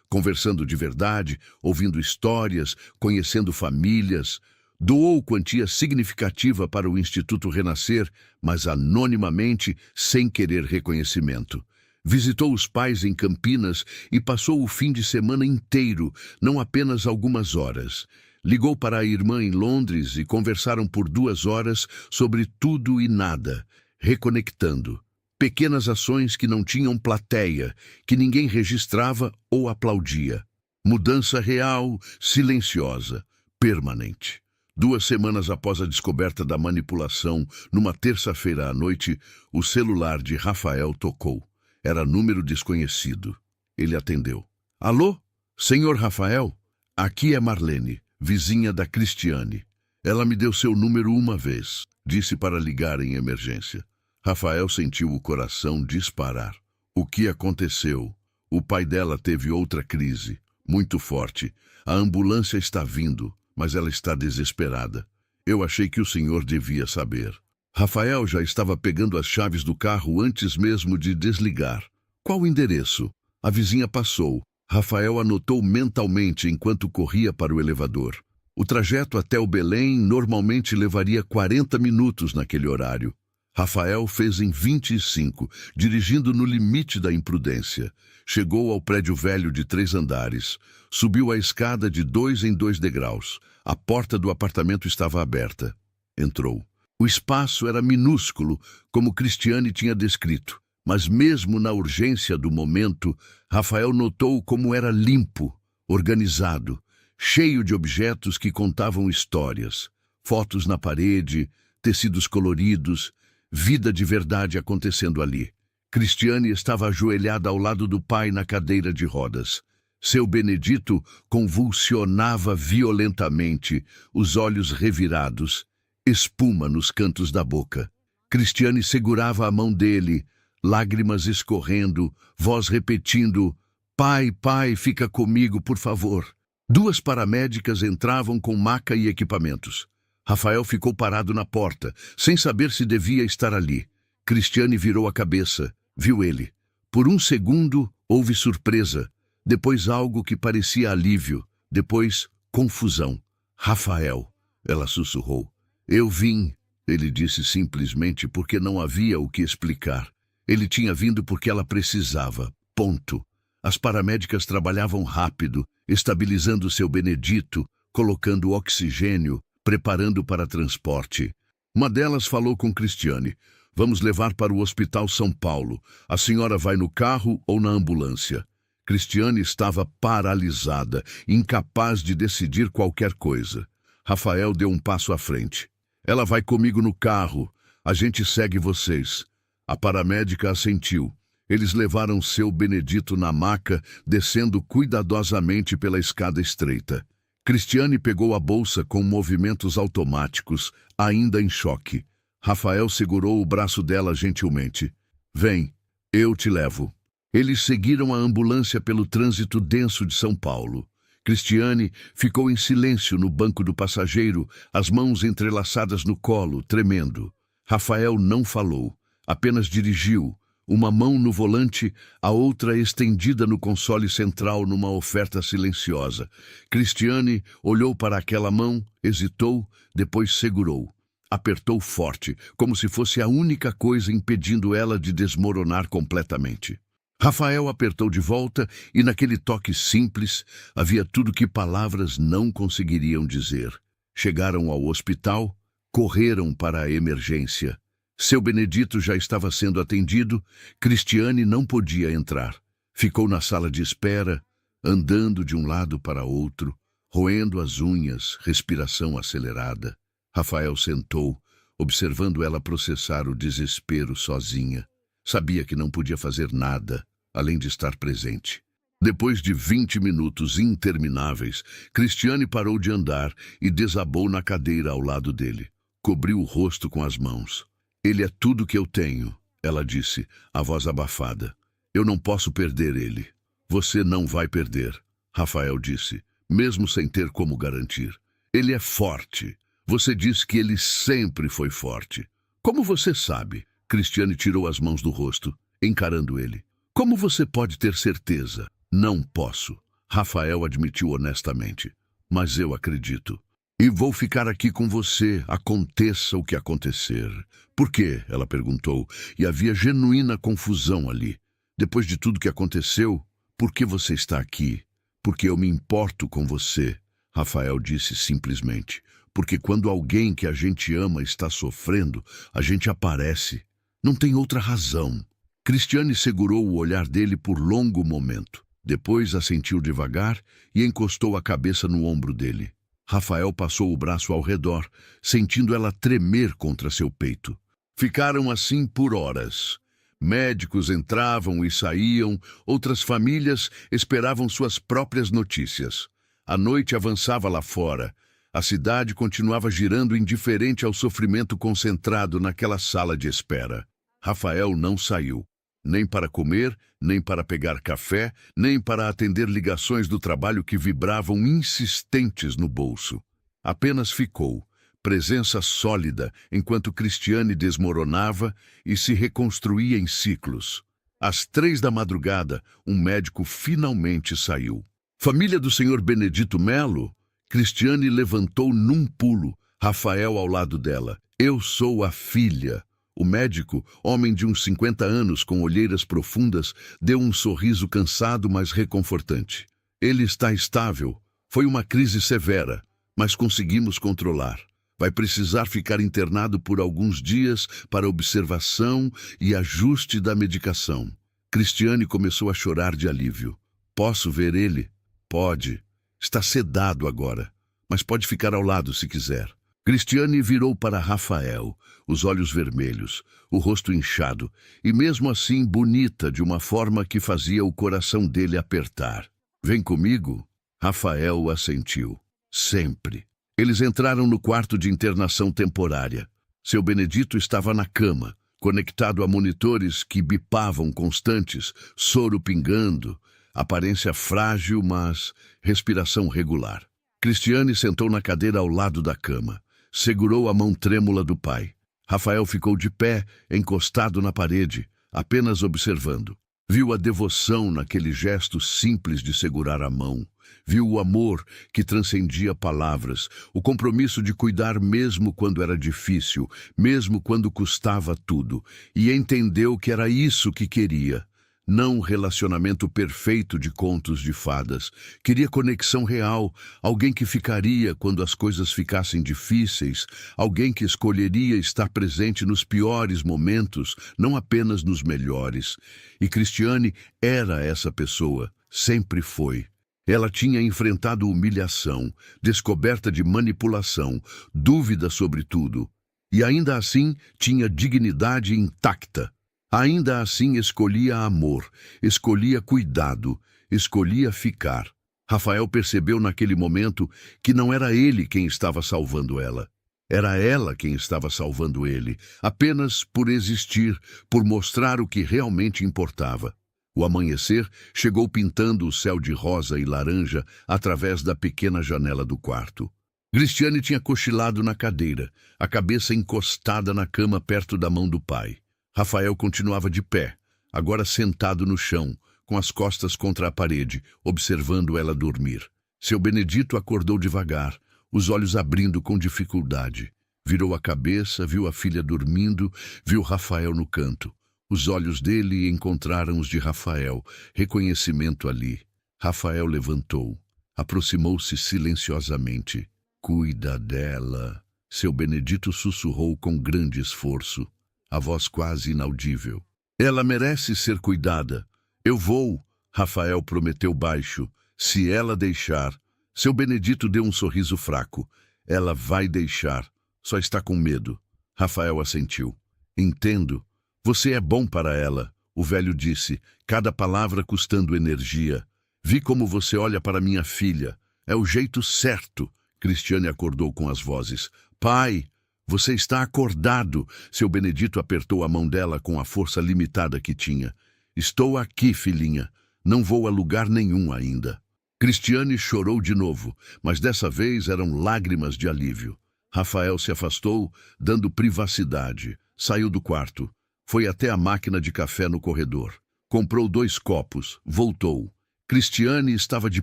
conversando de verdade, ouvindo histórias, conhecendo famílias. Doou quantia significativa para o Instituto Renascer, mas anonimamente, sem querer reconhecimento. Visitou os pais em Campinas e passou o fim de semana inteiro, não apenas algumas horas. Ligou para a irmã em Londres e conversaram por 2 horas sobre tudo e nada, reconectando. Pequenas ações que não tinham plateia, que ninguém registrava ou aplaudia. Mudança real, silenciosa, permanente. 2 semanas após a descoberta da manipulação, numa terça-feira à noite, o celular de Rafael tocou. Era número desconhecido. Ele atendeu. Alô? Senhor Rafael? Aqui é Marlene, vizinha da Cristiane. Ela me deu seu número uma vez. Disse para ligar em emergência. Rafael sentiu o coração disparar. O que aconteceu? O pai dela teve outra crise, muito forte. A ambulância está vindo, mas ela está desesperada. Eu achei que o senhor devia saber. Rafael já estava pegando as chaves do carro antes mesmo de desligar. Qual o endereço? A vizinha passou. Rafael anotou mentalmente enquanto corria para o elevador. O trajeto até o Belém normalmente levaria 40 minutos naquele horário. Rafael fez em 25, dirigindo no limite da imprudência. Chegou ao prédio velho de 3 andares. Subiu a escada de 2 em 2 degraus. A porta do apartamento estava aberta. Entrou. O espaço era minúsculo, como Cristiane tinha descrito. Mas mesmo na urgência do momento, Rafael notou como era limpo, organizado, cheio de objetos que contavam histórias. Fotos na parede, tecidos coloridos, vida de verdade acontecendo ali. Cristiane estava ajoelhada ao lado do pai na cadeira de rodas. Seu Benedito convulsionava violentamente, os olhos revirados, espuma nos cantos da boca. Cristiane segurava a mão dele, lágrimas escorrendo, voz repetindo, pai, pai, fica comigo, por favor. 2 paramédicas entravam com maca e equipamentos. Rafael ficou parado na porta, sem saber se devia estar ali. Cristiane virou a cabeça, viu ele. Por um segundo, houve surpresa, depois algo que parecia alívio, depois confusão. Rafael, ela sussurrou. Eu vim, ele disse simplesmente porque não havia o que explicar. Ele tinha vindo porque ela precisava, ponto. As paramédicas trabalhavam rápido, estabilizando seu Benedito, colocando oxigênio, preparando para transporte. Uma delas falou com Cristiane. Vamos levar para o Hospital São Paulo. A senhora vai no carro ou na ambulância? Cristiane estava paralisada, incapaz de decidir qualquer coisa. Rafael deu um passo à frente. Ela vai comigo no carro. A gente segue vocês. A paramédica assentiu. Eles levaram seu Benedito na maca, descendo cuidadosamente pela escada estreita. Cristiane pegou a bolsa com movimentos automáticos, ainda em choque. Rafael segurou o braço dela gentilmente. Vem, eu te levo. Eles seguiram a ambulância pelo trânsito denso de São Paulo. Cristiane ficou em silêncio no banco do passageiro, as mãos entrelaçadas no colo, tremendo. Rafael não falou, apenas dirigiu, uma mão no volante, a outra estendida no console central numa oferta silenciosa. Cristiane olhou para aquela mão, hesitou, depois segurou. Apertou forte, como se fosse a única coisa impedindo ela de desmoronar completamente. Rafael apertou de volta e naquele toque simples havia tudo que palavras não conseguiriam dizer. Chegaram ao hospital, correram para a emergência. Seu Benedito já estava sendo atendido, Cristiane não podia entrar. Ficou na sala de espera, andando de um lado para outro, roendo as unhas, respiração acelerada. Rafael sentou, observando ela processar o desespero sozinha. Sabia que não podia fazer nada, além de estar presente. Depois de 20 minutos intermináveis, Cristiane parou de andar e desabou na cadeira ao lado dele. Cobriu o rosto com as mãos. Ele é tudo que eu tenho, ela disse, a voz abafada. Eu não posso perder ele. Você não vai perder, Rafael disse, mesmo sem ter como garantir. Ele é forte. Você diz que ele sempre foi forte. Como você sabe? Cristiane tirou as mãos do rosto, encarando ele. Como você pode ter certeza? Não posso, Rafael admitiu honestamente. Mas eu acredito. E vou ficar aqui com você, aconteça o que acontecer. Por quê? Ela perguntou, e havia genuína confusão ali. Depois de tudo que aconteceu, por que você está aqui? Porque eu me importo com você, Rafael disse simplesmente. Porque quando alguém que a gente ama está sofrendo, a gente aparece. Não tem outra razão. Cristiane segurou o olhar dele por longo momento. Depois assentiu devagar e encostou a cabeça no ombro dele. Rafael passou o braço ao redor, sentindo ela tremer contra seu peito. Ficaram assim por horas. Médicos entravam e saíam, outras famílias esperavam suas próprias notícias. A noite avançava lá fora. A cidade continuava girando indiferente ao sofrimento concentrado naquela sala de espera. Rafael não saiu, nem para comer, nem para pegar café, nem para atender ligações do trabalho que vibravam insistentes no bolso. Apenas ficou, presença sólida, enquanto Cristiane desmoronava e se reconstruía em ciclos. Às 3 da madrugada, um médico finalmente saiu. Família do Sr. Benedito Melo? Cristiane levantou num pulo, Rafael ao lado dela. Eu sou a filha. O médico, homem de uns 50 anos com olheiras profundas, deu um sorriso cansado, mas reconfortante. Ele está estável. Foi uma crise severa, mas conseguimos controlar. Vai precisar ficar internado por alguns dias para observação e ajuste da medicação. Cristiane começou a chorar de alívio. Posso ver ele? Pode. Está sedado agora, mas pode ficar ao lado se quiser. Cristiane virou para Rafael, os olhos vermelhos, o rosto inchado, e mesmo assim bonita de uma forma que fazia o coração dele apertar. Vem comigo? Rafael assentiu. Sempre. Eles entraram no quarto de internação temporária. Seu Benedito estava na cama, conectado a monitores que bipavam constantes, soro pingando, aparência frágil, mas respiração regular. Cristiane sentou na cadeira ao lado da cama. segurou a mão trêmula do pai. Rafael ficou de pé, encostado na parede, apenas observando. Viu a devoção naquele gesto simples de segurar a mão. Viu o amor que transcendia palavras, o compromisso de cuidar mesmo quando era difícil, mesmo quando custava tudo, e entendeu que era isso que queria. Não um relacionamento perfeito de contos de fadas. Queria conexão real, alguém que ficaria quando as coisas ficassem difíceis, alguém que escolheria estar presente nos piores momentos, não apenas nos melhores. E Cristiane era essa pessoa, sempre foi. Ela tinha enfrentado humilhação, descoberta de manipulação, dúvida sobre tudo. E ainda assim tinha dignidade intacta. Ainda assim escolhia amor, escolhia cuidado, escolhia ficar. Rafael percebeu naquele momento que não era ele quem estava salvando ela. Era ela quem estava salvando ele, apenas por existir, por mostrar o que realmente importava. O amanhecer chegou pintando o céu de rosa e laranja através da pequena janela do quarto. Cristiane tinha cochilado na cadeira, a cabeça encostada na cama perto da mão do pai. Rafael continuava de pé, agora sentado no chão, com as costas contra a parede, observando ela dormir. Seu Benedito acordou devagar, os olhos abrindo com dificuldade. Virou a cabeça, viu a filha dormindo, viu Rafael no canto. Os olhos dele encontraram os de Rafael, reconhecimento ali. Rafael levantou, aproximou-se silenciosamente. Cuida dela, seu Benedito sussurrou com grande esforço, a voz quase inaudível. Ela merece ser cuidada. Eu vou, Rafael prometeu baixo, se ela deixar. Seu Benedito deu um sorriso fraco. Ela vai deixar, só está com medo. Rafael assentiu. Entendo. Você é bom para ela, o velho disse, cada palavra custando energia. Vi como você olha para minha filha. É o jeito certo. Cristiane acordou com as vozes. Pai, você está acordado. Seu Benedito apertou a mão dela com a força limitada que tinha. Estou aqui, filhinha. Não vou a lugar nenhum ainda. Cristiane chorou de novo, mas dessa vez eram lágrimas de alívio. Rafael se afastou, dando privacidade. Saiu do quarto. Foi até a máquina de café no corredor. Comprou 2 copos. Voltou. Cristiane estava de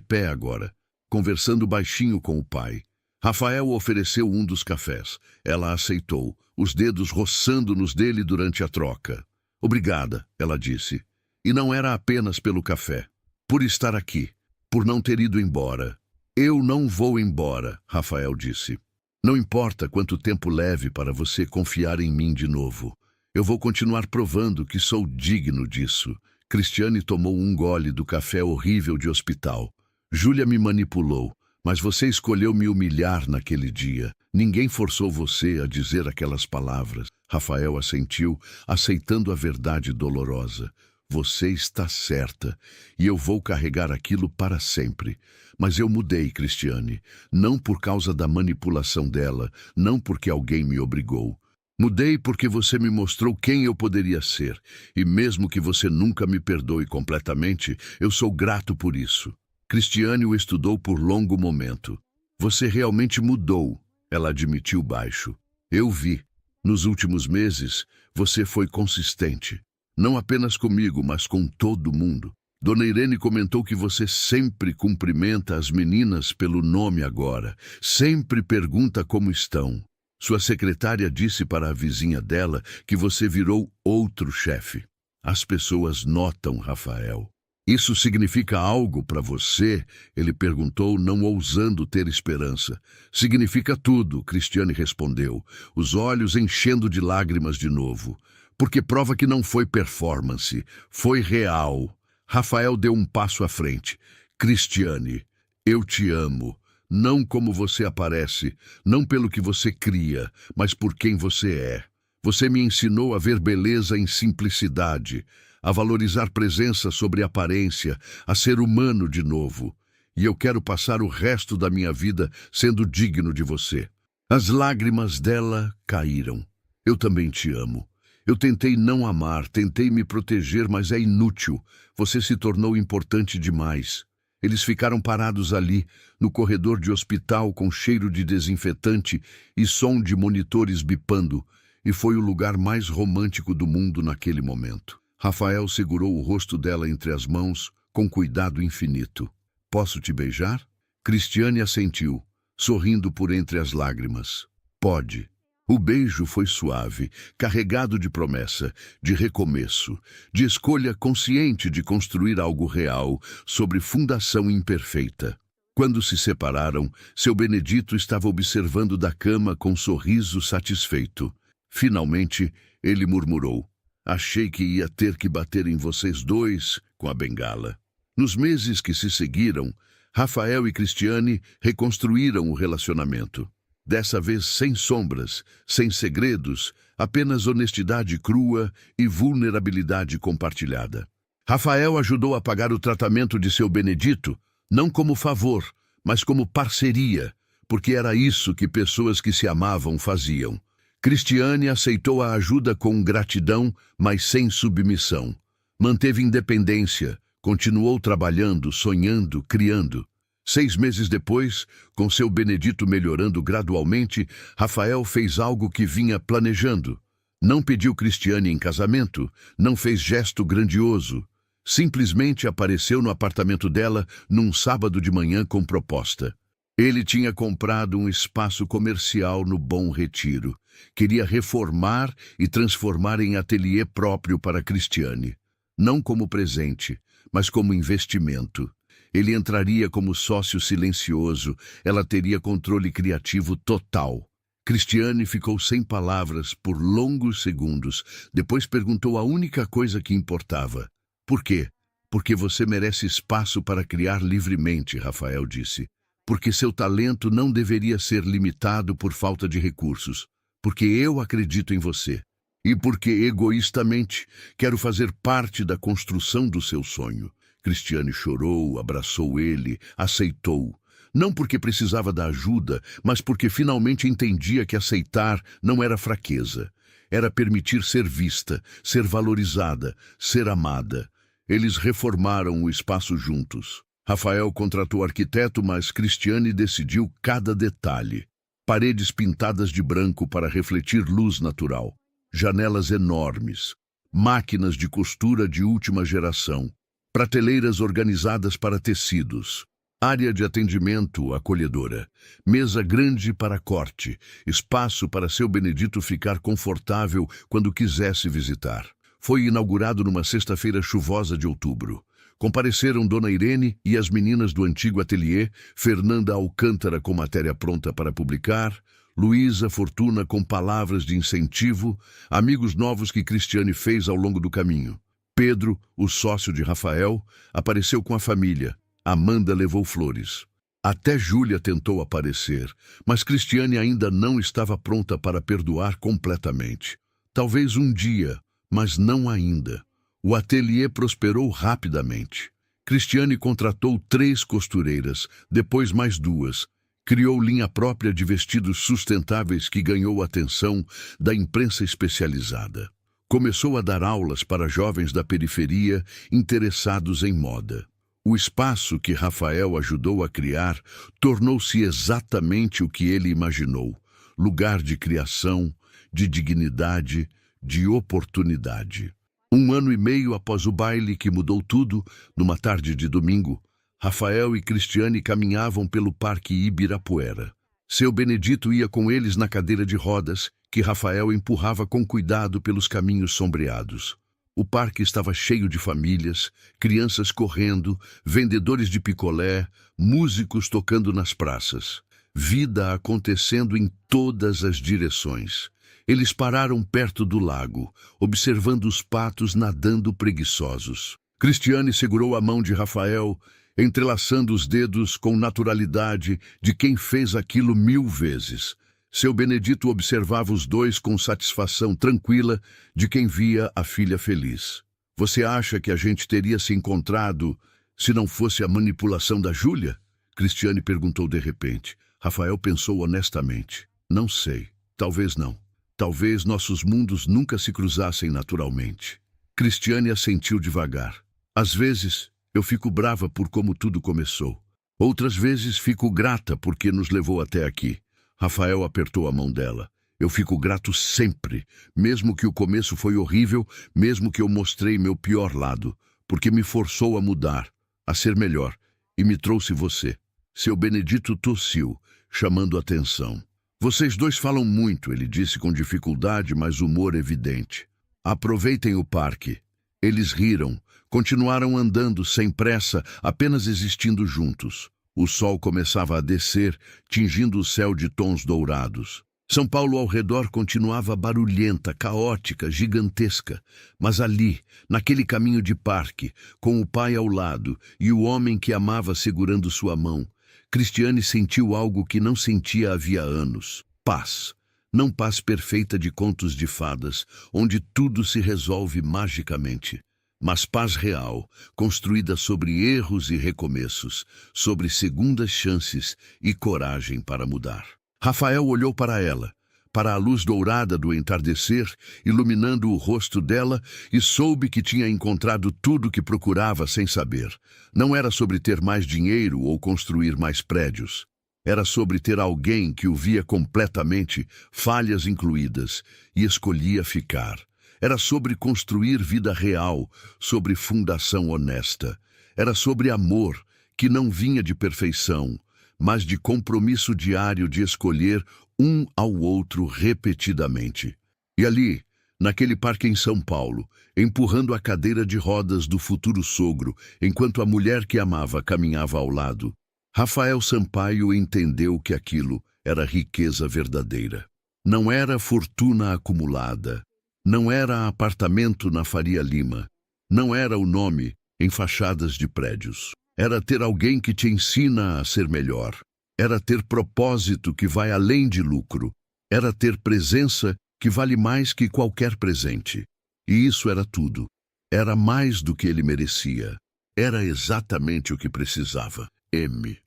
pé agora, conversando baixinho com o pai. Rafael ofereceu um dos cafés. Ela aceitou, os dedos roçando nos dele durante a troca. Obrigada, ela disse. E não era apenas pelo café. Por estar aqui. Por não ter ido embora. Eu não vou embora, Rafael disse. Não importa quanto tempo leve para você confiar em mim de novo. Eu vou continuar provando que sou digno disso. Cristiane tomou um gole do café horrível de hospital. Júlia me manipulou. Mas você escolheu me humilhar naquele dia. Ninguém forçou você a dizer aquelas palavras. Rafael assentiu, aceitando a verdade dolorosa. Você está certa, e eu vou carregar aquilo para sempre. Mas eu mudei, Cristiane. Não por causa da manipulação dela, não porque alguém me obrigou. Mudei porque você me mostrou quem eu poderia ser. E mesmo que você nunca me perdoe completamente, eu sou grato por isso. Cristiane o estudou por longo momento. Você realmente mudou, ela admitiu baixo. Eu vi. Nos últimos meses, você foi consistente. Não apenas comigo, mas com todo mundo. Dona Irene comentou que você sempre cumprimenta as meninas pelo nome agora. Sempre pergunta como estão. Sua secretária disse para a vizinha dela que você virou outro chefe. As pessoas notam, Rafael. Isso significa algo para você? Ele perguntou, não ousando ter esperança. Significa tudo, Cristiane respondeu, os olhos enchendo de lágrimas de novo. Porque prova que não foi performance, foi real. Rafael deu um passo à frente. Cristiane, eu te amo. Não como você aparece, não pelo que você cria, mas por quem você é. Você me ensinou a ver beleza em simplicidade, a valorizar presença sobre aparência, a ser humano de novo. E eu quero passar o resto da minha vida sendo digno de você. As lágrimas dela caíram. Eu também te amo. Eu tentei não amar, tentei me proteger, mas é inútil. Você se tornou importante demais. Eles ficaram parados ali, no corredor de hospital com cheiro de desinfetante e som de monitores bipando, e foi o lugar mais romântico do mundo naquele momento. Rafael segurou o rosto dela entre as mãos, com cuidado infinito. Posso te beijar? Cristiane assentiu, sorrindo por entre as lágrimas. Pode. O beijo foi suave, carregado de promessa, de recomeço, de escolha consciente de construir algo real sobre fundação imperfeita. Quando se separaram, seu Benedito estava observando da cama com um sorriso satisfeito. Finalmente, ele murmurou: achei que ia ter que bater em vocês dois com a bengala. Nos meses que se seguiram, Rafael e Cristiane reconstruíram o relacionamento. Dessa vez sem sombras, sem segredos, apenas honestidade crua e vulnerabilidade compartilhada. Rafael ajudou a pagar o tratamento de seu Benedito, não como favor, mas como parceria, porque era isso que pessoas que se amavam faziam. Cristiane aceitou a ajuda com gratidão, mas sem submissão. Manteve independência, continuou trabalhando, sonhando, criando. 6 meses depois, com seu Benedito melhorando gradualmente, Rafael fez algo que vinha planejando. Não pediu Cristiane em casamento, não fez gesto grandioso. Simplesmente apareceu no apartamento dela num sábado de manhã com proposta. Ele tinha comprado um espaço comercial no Bom Retiro. Queria reformar e transformar em ateliê próprio para Cristiane. Não como presente, mas como investimento. Ele entraria como sócio silencioso, ela teria controle criativo total. Cristiane ficou sem palavras por longos segundos, depois perguntou a única coisa que importava. Por quê? Porque você merece espaço para criar livremente, Rafael disse. Porque seu talento não deveria ser limitado por falta de recursos. Porque eu acredito em você. E porque, egoístamente, quero fazer parte da construção do seu sonho. Cristiane chorou, abraçou ele, aceitou. Não porque precisava da ajuda, mas porque finalmente entendia que aceitar não era fraqueza. Era permitir ser vista, ser valorizada, ser amada. Eles reformaram o espaço juntos. Rafael contratou arquiteto, mas Cristiane decidiu cada detalhe. Paredes pintadas de branco para refletir luz natural. Janelas enormes. Máquinas de costura de última geração. Prateleiras organizadas para tecidos, área de atendimento acolhedora, mesa grande para corte, espaço para seu Benedito ficar confortável quando quisesse visitar. Foi inaugurado numa sexta-feira chuvosa de outubro. Compareceram Dona Irene e as meninas do antigo ateliê, Fernanda Alcântara com matéria pronta para publicar, Luísa Fortuna com palavras de incentivo, amigos novos que Cristiane fez ao longo do caminho. Pedro, o sócio de Rafael, apareceu com a família. Amanda levou flores. Até Júlia tentou aparecer, mas Cristiane ainda não estava pronta para perdoar completamente. Talvez um dia, mas não ainda. O ateliê prosperou rapidamente. Cristiane contratou 3 costureiras, depois mais 2. Criou linha própria de vestidos sustentáveis que ganhou a atenção da imprensa especializada. Começou a dar aulas para jovens da periferia interessados em moda. O espaço que Rafael ajudou a criar tornou-se exatamente o que ele imaginou: lugar de criação, de dignidade, de oportunidade. 1 ano e meio após o baile que mudou tudo, numa tarde de domingo, Rafael e Cristiane caminhavam pelo Parque Ibirapuera. Seu Benedito ia com eles na cadeira de rodas, que Rafael empurrava com cuidado pelos caminhos sombreados. O parque estava cheio de famílias, crianças correndo, vendedores de picolé, músicos tocando nas praças. Vida acontecendo em todas as direções. Eles pararam perto do lago, observando os patos nadando preguiçosos. Cristiane segurou a mão de Rafael, entrelaçando os dedos com naturalidade de quem fez aquilo 1000 vezes. Seu Benedito observava os dois com satisfação tranquila de quem via a filha feliz. Você acha que a gente teria se encontrado se não fosse a manipulação da Júlia? Cristiane perguntou de repente. Rafael pensou honestamente. Não sei. Talvez não. Talvez nossos mundos nunca se cruzassem naturalmente. Cristiane assentiu devagar. Às vezes, Eu fico brava por como tudo começou. Outras vezes fico grata porque nos levou até aqui. Rafael apertou a mão dela. Eu fico grato sempre, mesmo que o começo foi horrível, mesmo que eu mostrei meu pior lado, porque me forçou a mudar, a ser melhor, e me trouxe você. Seu Benedito tossiu, chamando atenção. Vocês dois falam muito, ele disse com dificuldade, mas humor evidente. Aproveitem o parque. Eles riram, continuaram andando sem pressa, apenas existindo juntos. O sol começava a descer, tingindo o céu de tons dourados. São Paulo ao redor continuava barulhenta, caótica, gigantesca. Mas ali, naquele caminho de parque, com o pai ao lado e o homem que amava segurando sua mão, Cristiane sentiu algo que não sentia havia anos. Paz. Não paz perfeita de contos de fadas, onde tudo se resolve magicamente. Mas paz real, construída sobre erros e recomeços, sobre segundas chances e coragem para mudar. Rafael olhou para ela, para a luz dourada do entardecer, iluminando o rosto dela, e soube que tinha encontrado tudo o que procurava sem saber. Não era sobre ter mais dinheiro ou construir mais prédios. Era sobre ter alguém que o via completamente, falhas incluídas, e escolhia ficar. Era sobre construir vida real, sobre fundação honesta. Era sobre amor, que não vinha de perfeição, mas de compromisso diário de escolher um ao outro repetidamente. E ali, naquele parque em São Paulo, empurrando a cadeira de rodas do futuro sogro, enquanto a mulher que amava caminhava ao lado, Rafael Sampaio entendeu que aquilo era riqueza verdadeira. Não era fortuna acumulada, não era apartamento na Faria Lima, não era o nome em fachadas de prédios. Era ter alguém que te ensina a ser melhor. Era ter propósito que vai além de lucro. Era ter presença que vale mais que qualquer presente. E isso era tudo. Era mais do que ele merecia. Era exatamente o que precisava. M.